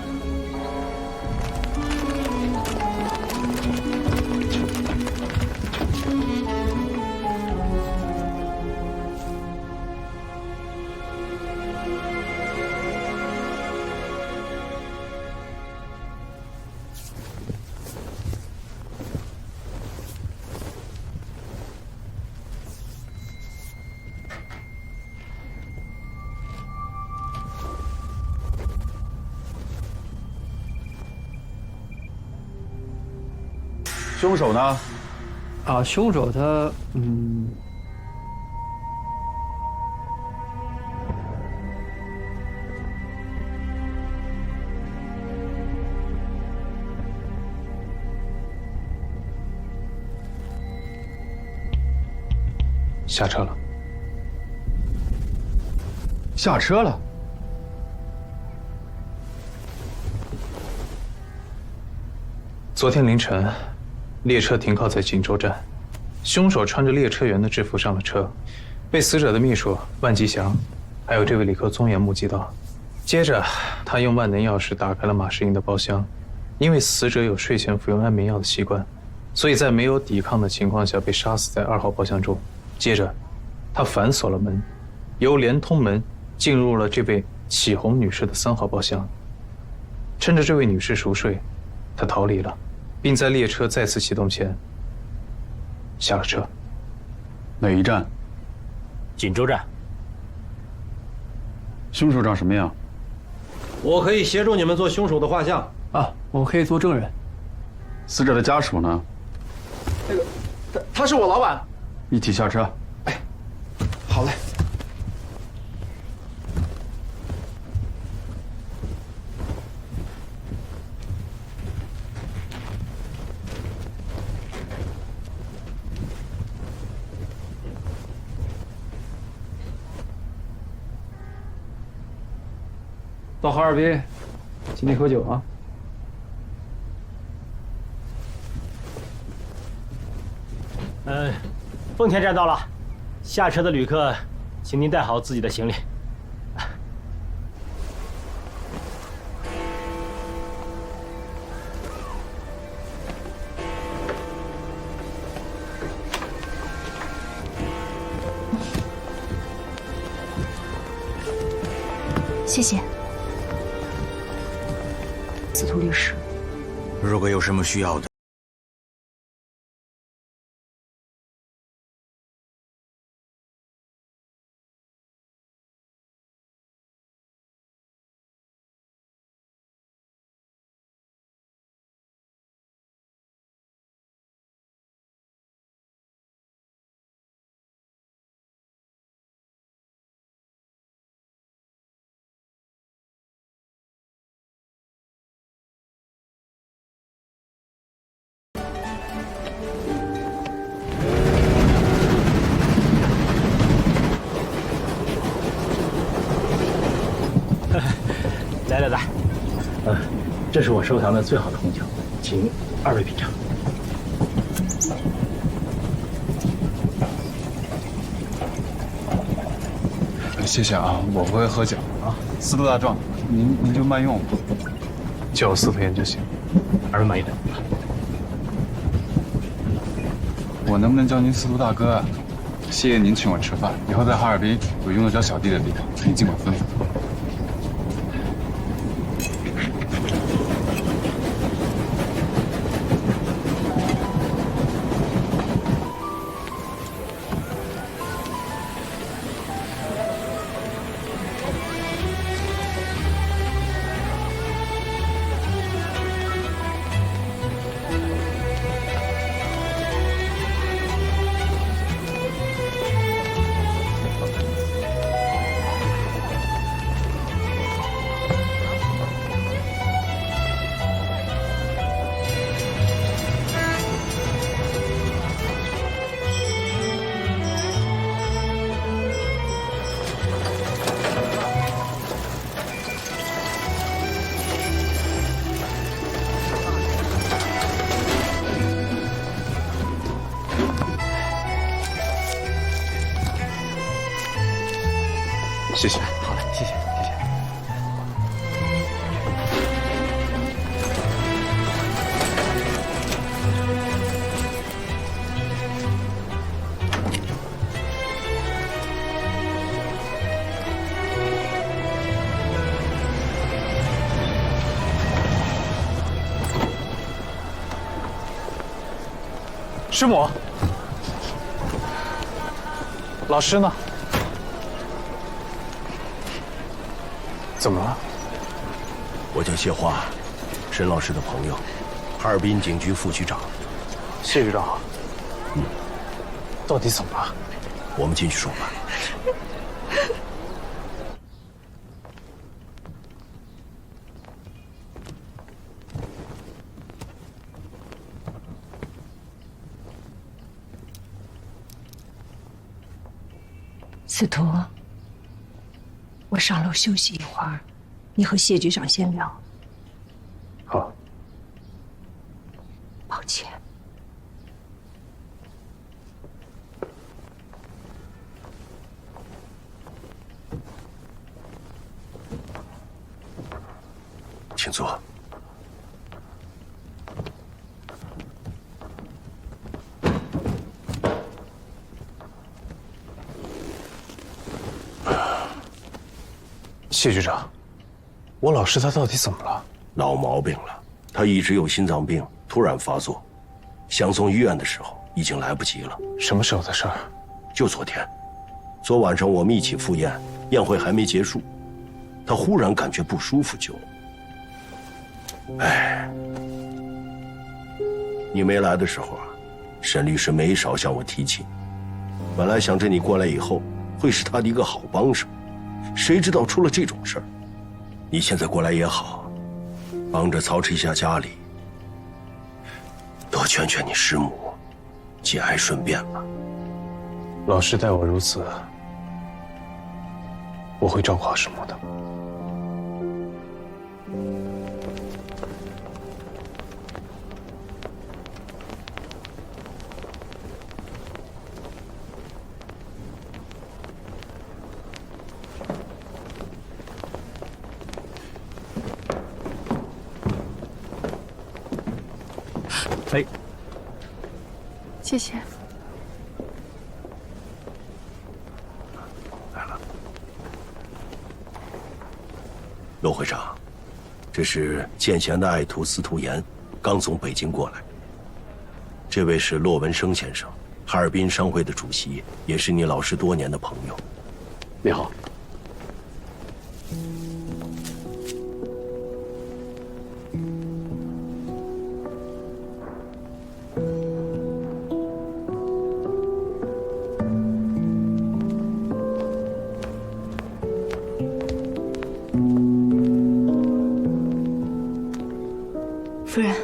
凶手呢？啊，凶手他下车了。下车了。昨天凌晨，列车停靠在锦州站，凶手穿着列车员的制服上了车，被死者的秘书万吉祥，还有这位李克宗也目击到。接着，他用万能钥匙打开了马世英的包厢，因为死者有睡前服用安眠药的习惯，所以在没有抵抗的情况下被杀死在2号包厢中。接着，他反锁了门，由连通门进入了这位启红女士的3号包厢。趁着这位女士熟睡，他逃离了，并在列车再次启动前下了车。哪一站？锦州站。凶手长什么样？我可以协助你们做凶手的画像啊，我可以做证人。死者的家属呢？那个，他是我老板。一起下车。哎，好嘞。到哈尔滨，请你喝酒啊。丰田站到了，下车的旅客，请您带好自己的行李。谢谢，司徒律师。如果有什么需要的。来，这是我收藏的最好的红酒，请2位品尝。谢谢啊，我不会喝酒啊。司徒大壮，您就慢用，叫我司徒言就行。还是满意的。我能不能叫您司徒大哥啊？谢谢您请我吃饭，以后在哈尔滨有用得着小弟的地方，您尽管吩咐。谢谢。好嘞，谢谢，谢谢。师母，老师呢？怎么了？我叫谢华，沈老师的朋友，哈尔滨警局副局长。谢局长。到底怎么了？我们进去说吧。司徒，我上楼休息一会儿，你和谢局长先聊。好。抱歉。请坐。谢局长，我老师他到底怎么了？老毛病了，他一直有心脏病，突然发作，想送医院的时候已经来不及了。什么时候的事儿？就昨天，昨晚上我们一起赴宴，宴会还没结束，他忽然感觉不舒服就……哎，你没来的时候啊，沈律师没少向我提起，本来想着你过来以后会是他的一个好帮手。谁知道出了这种事儿？你现在过来也好，帮着操持一下家里，多劝劝你师母，节哀顺变吧。老师待我如此，我会照顾好师母的。哎，谢谢。来了，骆会长，这是见贤的爱徒司徒言，刚从北京过来。这位是骆文生先生，哈尔滨商会的主席，也是你老师多年的朋友。你好。夫人，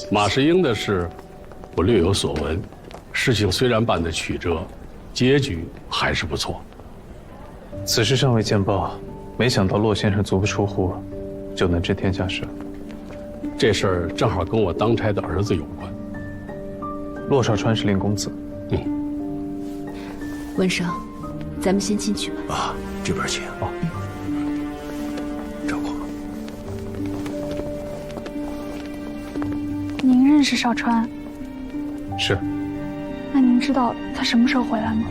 马世英的事，我略有所闻。事情虽然办得曲折，结局还是不错。此事尚未见报，没想到骆先生足不出户，就能知天下事。这事儿正好跟我当差的儿子有关。骆少川是令公子。文生，咱们先进去吧。啊，这边请。认识少川？是。那您知道他什么时候回来吗？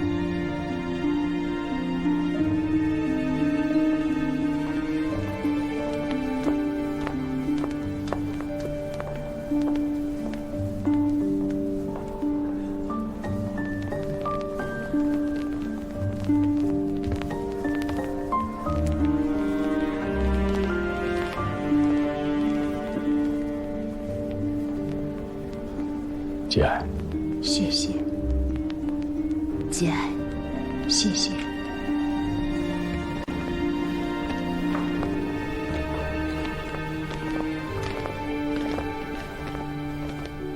节哀，谢谢。节哀，谢谢。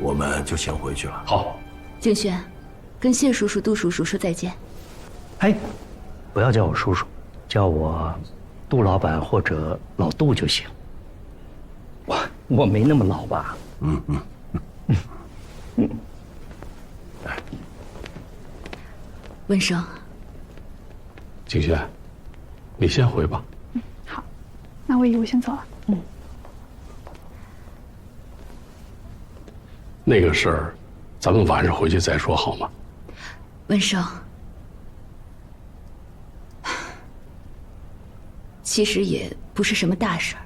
我们就先回去了。好，景轩，跟谢叔叔、杜叔叔说再见。哎，不要叫我叔叔，叫我杜老板或者老杜就行。我没那么老吧？文生，景轩，你先回吧。好，那我先走了。那个事儿，咱们晚上回去再说好吗？文生，其实也不是什么大事儿，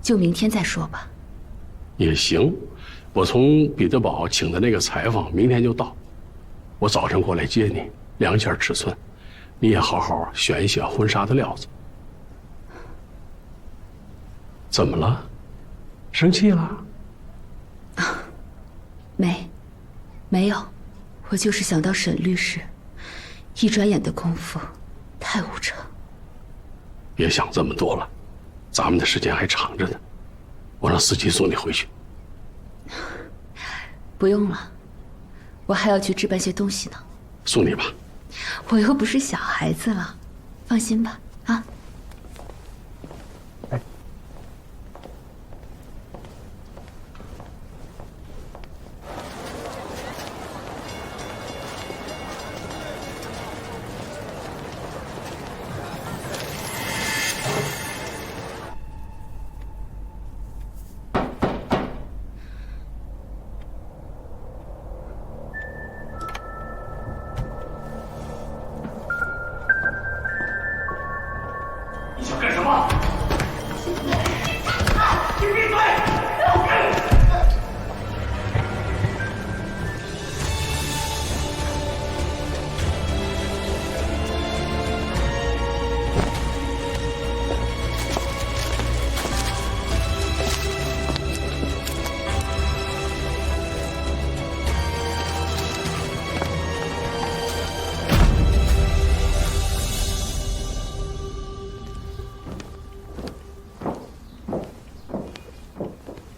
就明天再说吧。也行，我从彼得堡请的那个裁缝明天就到，我早晨过来接你，量一下尺寸，你也好好选一选婚纱的料子。怎么了？生气了？没有，我就是想到沈律师，一转眼的功夫，太无常。别想这么多了，咱们的时间还长着呢。我让司机送你回去。不用了，我还要去置办些东西呢。送你吧。我又不是小孩子了，放心吧，啊。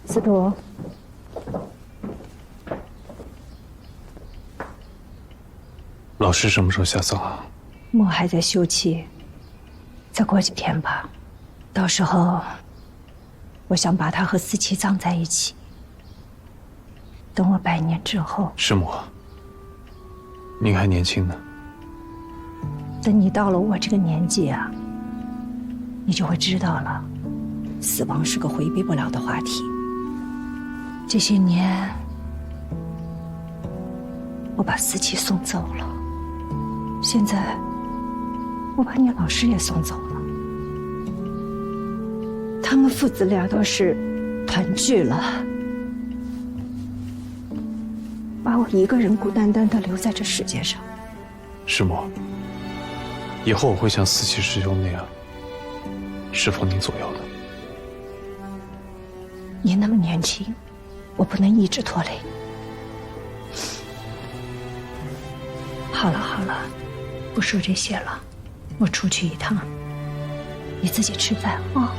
司徒，老师什么时候下葬啊？莫还在休憩，再过几天吧。到时候，我想把他和思琪葬在一起。等我100年之后，师母，您还年轻呢。等你到了我这个年纪啊，你就会知道了，死亡是个回避不了的话题。这些年，我把思琪送走了，现在我把你老师也送走了。他们父子俩倒是团聚了，把我一个人孤单单的留在这世界上。师母，以后我会像思琪师兄那样侍奉您左右的。你那么年轻，我不能一直拖累你。好了好了，不说这些了，我出去一趟，你自己吃饭啊。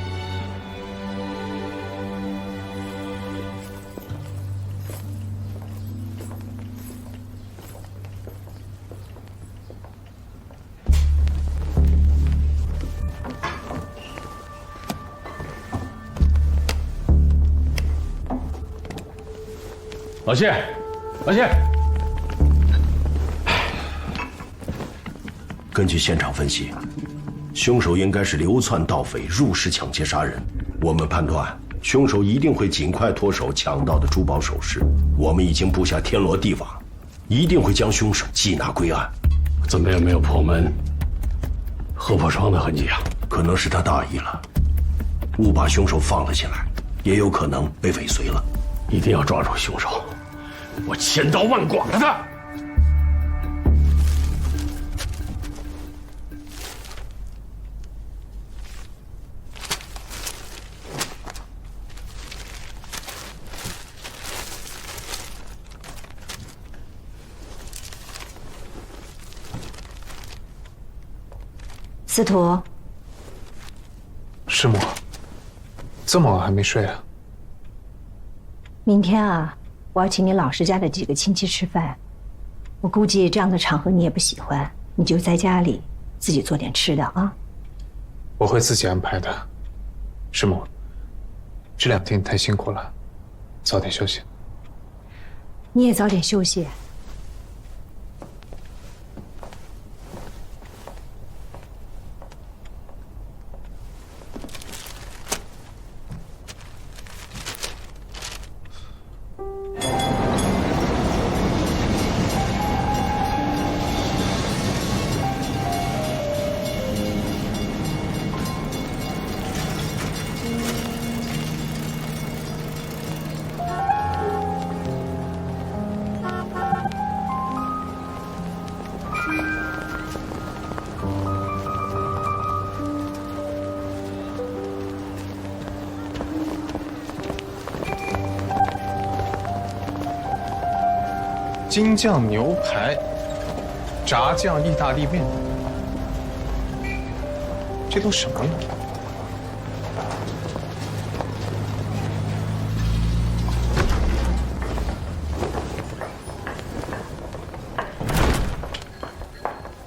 老谢，老谢。根据现场分析，凶手应该是流窜盗匪，入室抢劫杀人。我们判断凶手一定会尽快脱手抢到的珠宝首饰。我们已经布下天罗地网，一定会将凶手缉拿归案。怎么也没有破门、合破窗的痕迹啊！可能是他大意了，误把凶手放了进来，也有可能被尾随了。一定要抓住凶手，我千刀万剐了他！司徒，师母，这么晚还没睡啊？明天啊，我要请你老师家的几个亲戚吃饭，我估计这样的场合你也不喜欢，你就在家里自己做点吃的啊。我会自己安排的。师母，这2天你太辛苦了，早点休息。你也早点休息。京酱牛排，炸酱意大利面，这都什么呢？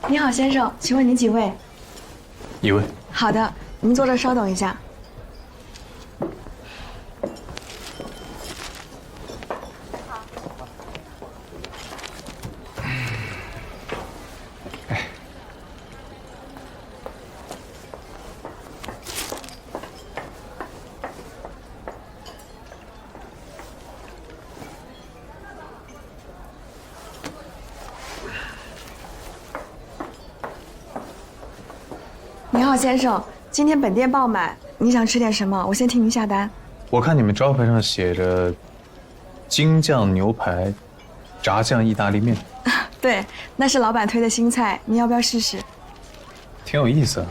你好，先生，请问您几位？一位。好的，您坐这儿稍等一下。你好，先生，今天本店爆满，你想吃点什么？我先替您下单。我看你们招牌上写着“京酱牛排，炸酱意大利面”。对，那是老板推的新菜，你要不要试试？挺有意思啊。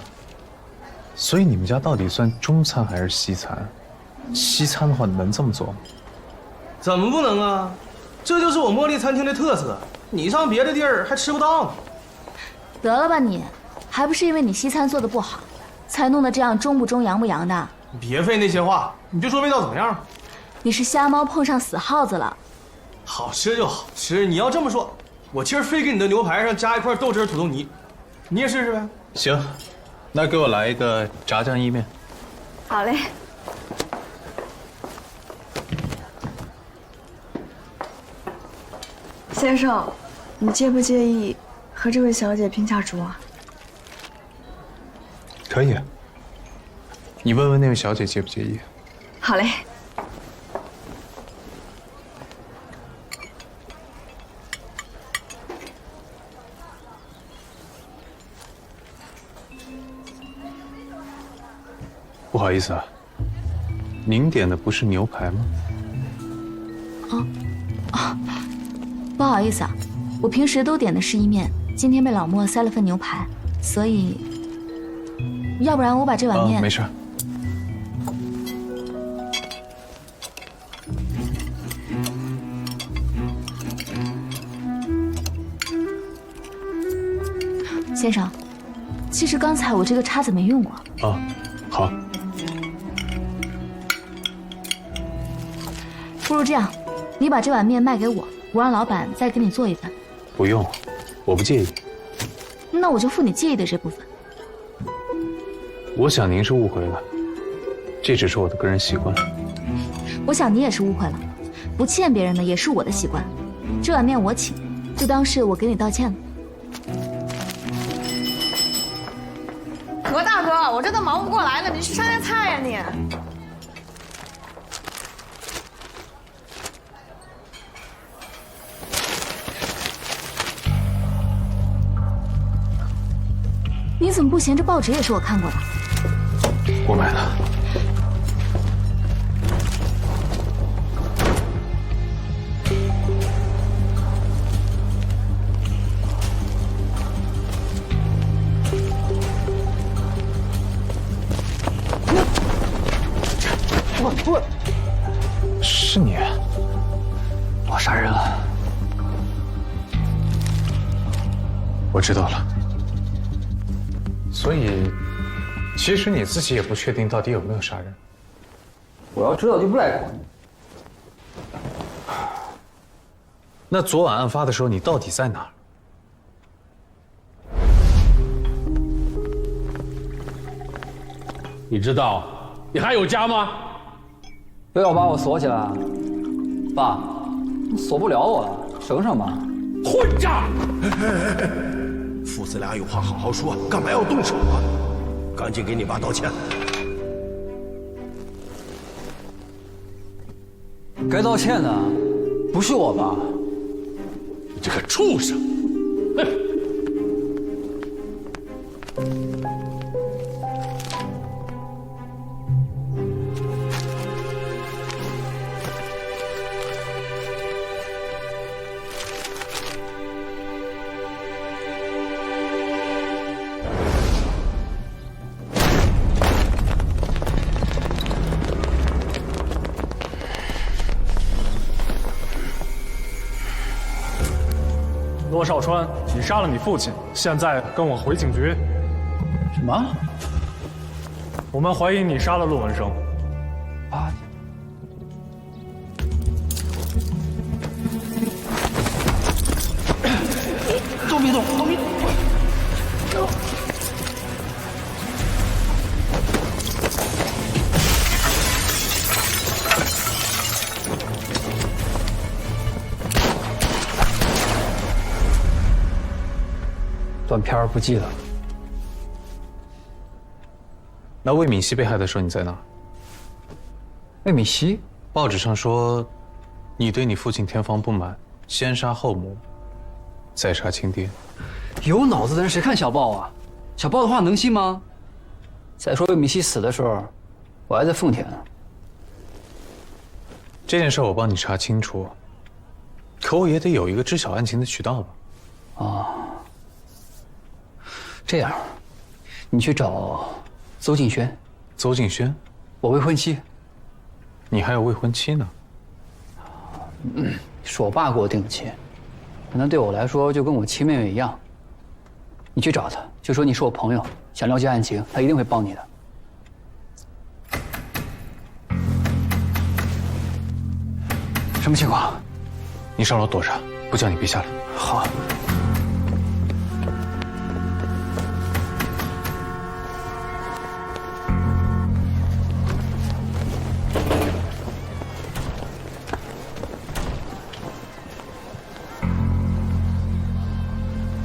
所以你们家到底算中餐还是西餐？西餐的话能这么做吗？怎么不能啊？这就是我茉莉餐厅的特色，你上别的地儿还吃不到呢。得了吧你，还不是因为你西餐做的不好，才弄得这样中不中洋不洋的。别费那些话，你就说味道怎么样？你是瞎猫碰上死耗子了。好吃就好吃，你要这么说，我今儿非给你的牛排上加一块豆汁土豆泥，你也试试呗。行，那给我来一个炸酱意面。好嘞。先生，你介不介意和这位小姐拼下桌啊？可以。你问问那位小姐介不介意。好嘞。不好意思啊，您点的不是牛排吗？不好意思啊，我平时都点的是意面，今天被老莫塞了份牛排，所以，要不然我把这碗面……没事。先生，其实刚才我这个叉子没用过。啊，好。不如这样，你把这碗面卖给我，我让老板再给你做一份。不用，我不介意。那我就付你介意的这部分。我想您是误会了，这只是我的个人习惯。我想你也是误会了，不欠别人的也是我的习惯。这碗面我请，就当是我给你道歉了。何大哥，我这都忙不过来了，你去上点菜呀你。你怎么不嫌这报纸也是我看过的？我买的。不，是你，我杀人了。我知道了。所以，其实你自己也不确定到底有没有杀人。我要知道就不来搞你。那昨晚案发的时候，你到底在哪儿？你知道你还有家吗？非要把我锁起来，爸，你锁不了我了，省省吧。混账！父子俩有话好好说，干嘛要动手啊？赶紧给你爸道歉。该道歉的不是我爸。你这个畜生！哼！骆少川，你杀了你父亲，现在跟我回警局。什么？我们怀疑你杀了陆文生。啊！都别动，都别动！断片儿不记得。那魏敏熙被害的时候你在哪？魏敏熙，报纸上说，你对你父亲田房不满，先杀后母，再杀亲爹。有脑子的人谁看小报啊？小报的话能信吗？再说魏敏熙死的时候，我还在奉田呢。这件事我帮你查清楚，可我也得有一个知晓案情的渠道吧？啊。这样，你去找邹敬轩。邹敬轩，我未婚妻。你还有未婚妻呢？是我爸给我定的亲，可能对我来说就跟我亲妹妹一样。你去找他，就说你是我朋友，想了解案情，他一定会帮你的。什么情况？你上楼躲着，不叫你别下来。好。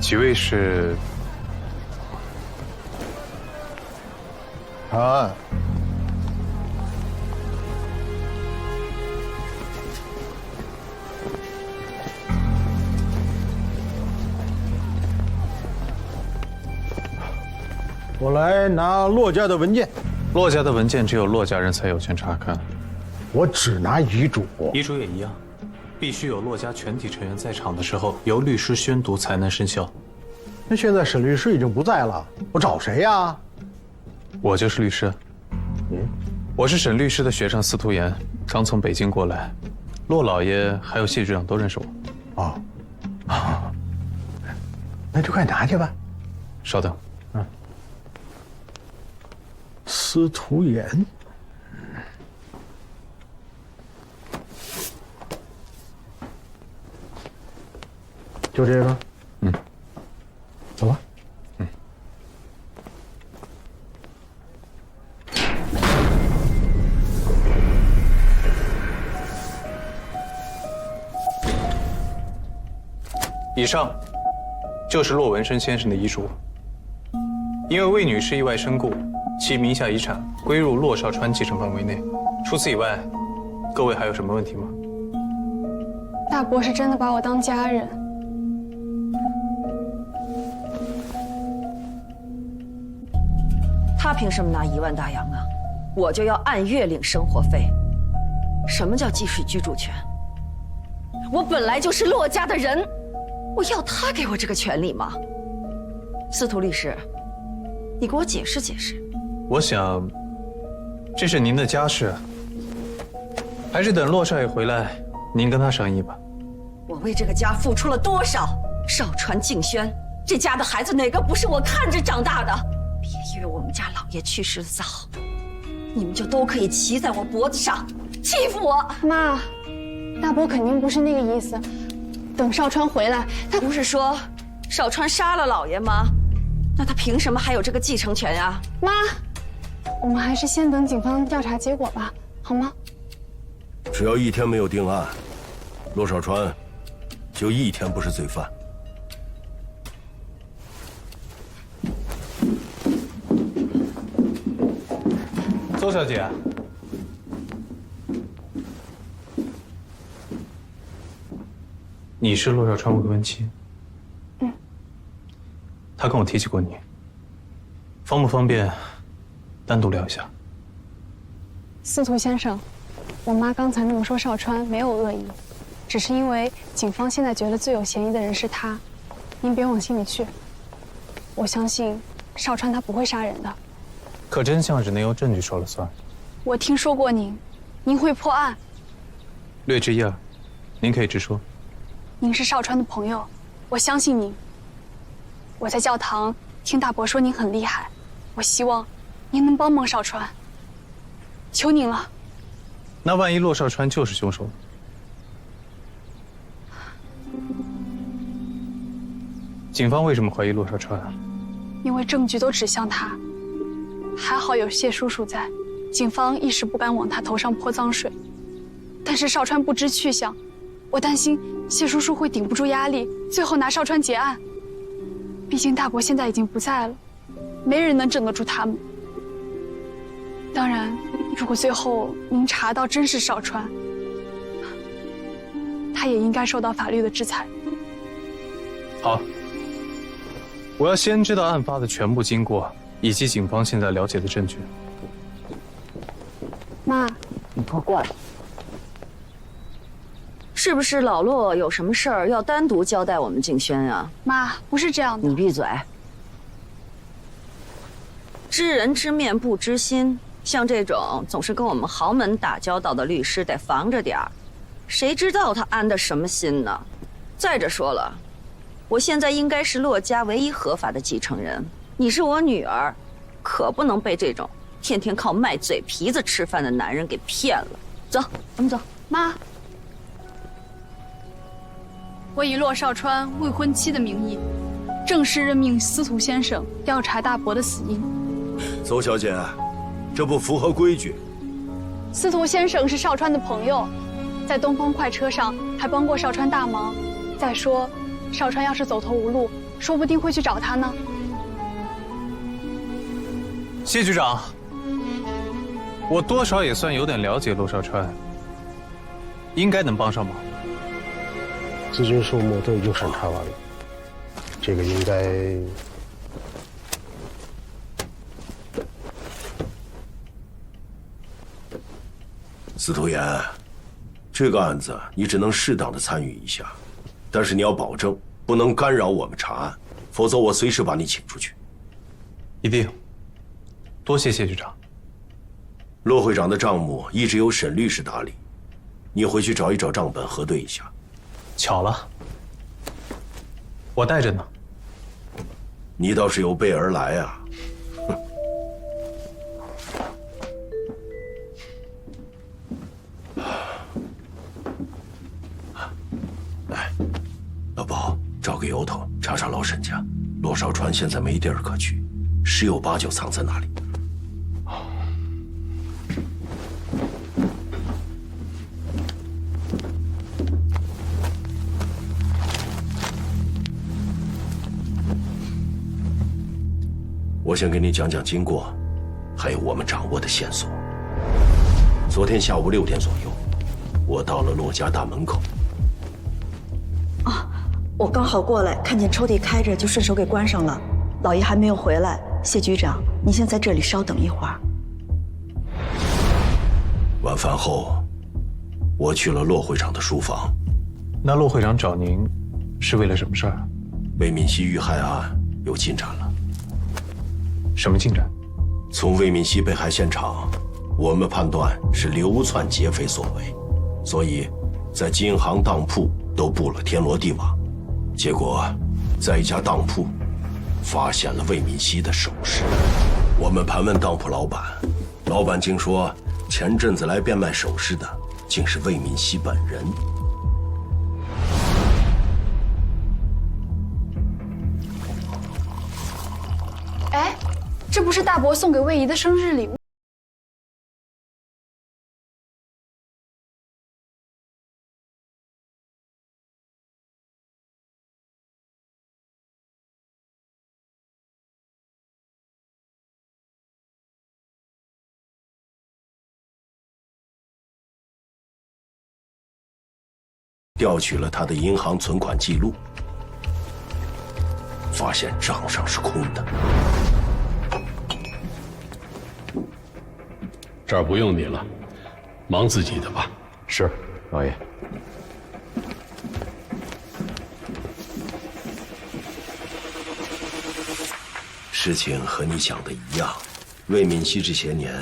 几位是？啊。我来拿骆家的文件。骆家的文件只有骆家人才有权查看。我只拿遗嘱。遗嘱也一样。必须有骆家全体成员在场的时候，由律师宣读才能生效。那现在沈律师已经不在了，我找谁呀？我就是律师。我是沈律师的学生司徒言，刚从北京过来。骆老爷还有谢局长都认识我。哦，那就快拿去吧。稍等。司徒言。就这个，走吧。以上就是骆文生先生的遗嘱。因为魏女士意外身故，其名下遗产归入骆少川继承范围内。除此以外，各位还有什么问题吗？大伯是真的把我当家人。他凭什么拿1万大洋啊？我就要按月领生活费。什么叫继续居住权？我本来就是骆家的人，我要他给我这个权利吗？司徒律师，你给我解释解释。我想，这是您的家事，还是等骆少爷回来，您跟他商议吧。我为这个家付出了多少？少传敬轩，这家的孩子哪个不是我看着长大的？别以为我们家老爷去世的早，你们就都可以骑在我脖子上欺负我。妈，大伯肯定不是那个意思。等少川回来，他不是说少川杀了老爷吗？那他凭什么还有这个继承权呀？妈，我们还是先等警方调查结果吧，好吗？只要1天没有定案，骆少川就1天不是罪犯。邹小姐，你是骆少川未婚妻？嗯。他跟我提起过你，方不方便单独聊一下？司徒先生，我妈刚才那么说少川没有恶意，只是因为警方现在觉得最有嫌疑的人是他，您别往心里去。我相信少川他不会杀人的。可真相只能由证据说了算。我听说过您，您会破案。略知一二，您可以直说。您是少川的朋友，我相信您。我在教堂听大伯说您很厉害，我希望您能帮帮少川，求您了。那万一骆少川就是凶手？警方为什么怀疑骆少川？因为证据都指向他。还好有谢叔叔在，警方一时不敢往他头上泼脏水。但是少川不知去向，我担心谢叔叔会顶不住压力，最后拿少川结案。毕竟大伯现在已经不在了，没人能镇得住他们。当然，如果最后您查到真是少川，他也应该受到法律的制裁。好，我要先知道案发的全部经过，以及警方现在了解的证据。妈，你给我过来。是不是老骆有什么事儿要单独交代我们敬轩啊？妈，不是这样的。你闭嘴！知人知面不知心，像这种总是跟我们豪门打交道的律师得防着点儿，谁知道他安的什么心呢？再者说了，我现在应该是骆家唯一合法的继承人，你是我女儿，可不能被这种天天靠卖嘴皮子吃饭的男人给骗了。走，我们走。妈。我以骆少川未婚妻的名义，正式任命司徒先生调查大伯的死因。邹小姐，这不符合规矩。司徒先生是少川的朋友，在东方快车上还帮过少川大忙。再说，少川要是走投无路，说不定会去找他呢。谢局长，我多少也算有点了解骆少川，应该能帮上忙。资金数目都已经审查完了，这个应该。司徒言，这个案子你只能适当的参与一下，但是你要保证不能干扰我们查案，否则我随时把你请出去。一定。多谢谢局长。骆会长的账目一直由沈律师打理，你回去找一找账本核对一下。巧了，我带着呢。你倒是有备而来啊！来，老包，找个由头查查老沈家。骆少川现在没地儿可去，十有八九藏在那里。我先给你讲讲经过，还有我们掌握的线索。昨天下午6点左右，我到了骆家大门口。我刚好过来，看见抽屉开着，就顺手给关上了。老爷还没有回来，谢局长，您先在这里稍等一会儿。晚饭后，我去了骆会长的书房。那骆会长找您，是为了什么事儿？魏敏熙遇害案有进展了。什么进展？从魏敏熙被害现场，我们判断是流窜劫匪所为，所以在金行当铺都布了天罗地网。结果，在一家当铺发现了魏敏熙的首饰。我们盘问当铺老板，老板竟说前阵子来变卖首饰的竟是魏敏熙本人。哎，这不是大伯送给魏姨的生日礼物？调取了他的银行存款记录，发现账上是空的。这儿不用你了，忙自己的吧。是，老爷。事情和你想的一样，魏敏熙这些年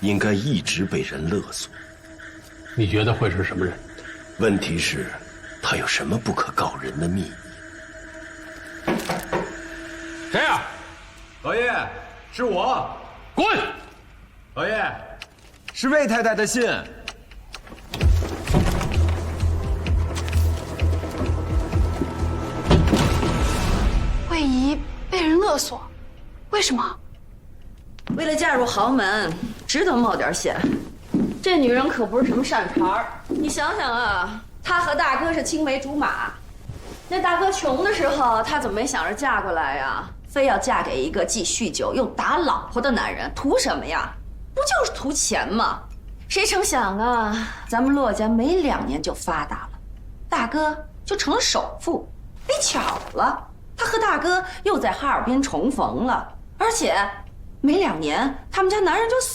应该一直被人勒索。你觉得会是什么人？问题是，他有什么不可告人的秘密？谁呀？老爷，是我。滚！老爷，是魏太太的信。魏姨被人勒索，为什么？为了嫁入豪门，只得冒点险。这女人可不是什么善茬儿。你想想啊，她和大哥是青梅竹马，那大哥穷的时候，她怎么没想着嫁过来呀？非要嫁给一个既酗酒又打老婆的男人，图什么呀？不就是图钱吗？谁成想啊，咱们骆家没2年就发达了，大哥就成了首富。哎，巧了，他和大哥又在哈尔滨重逢了，而且没2年，他们家男人就死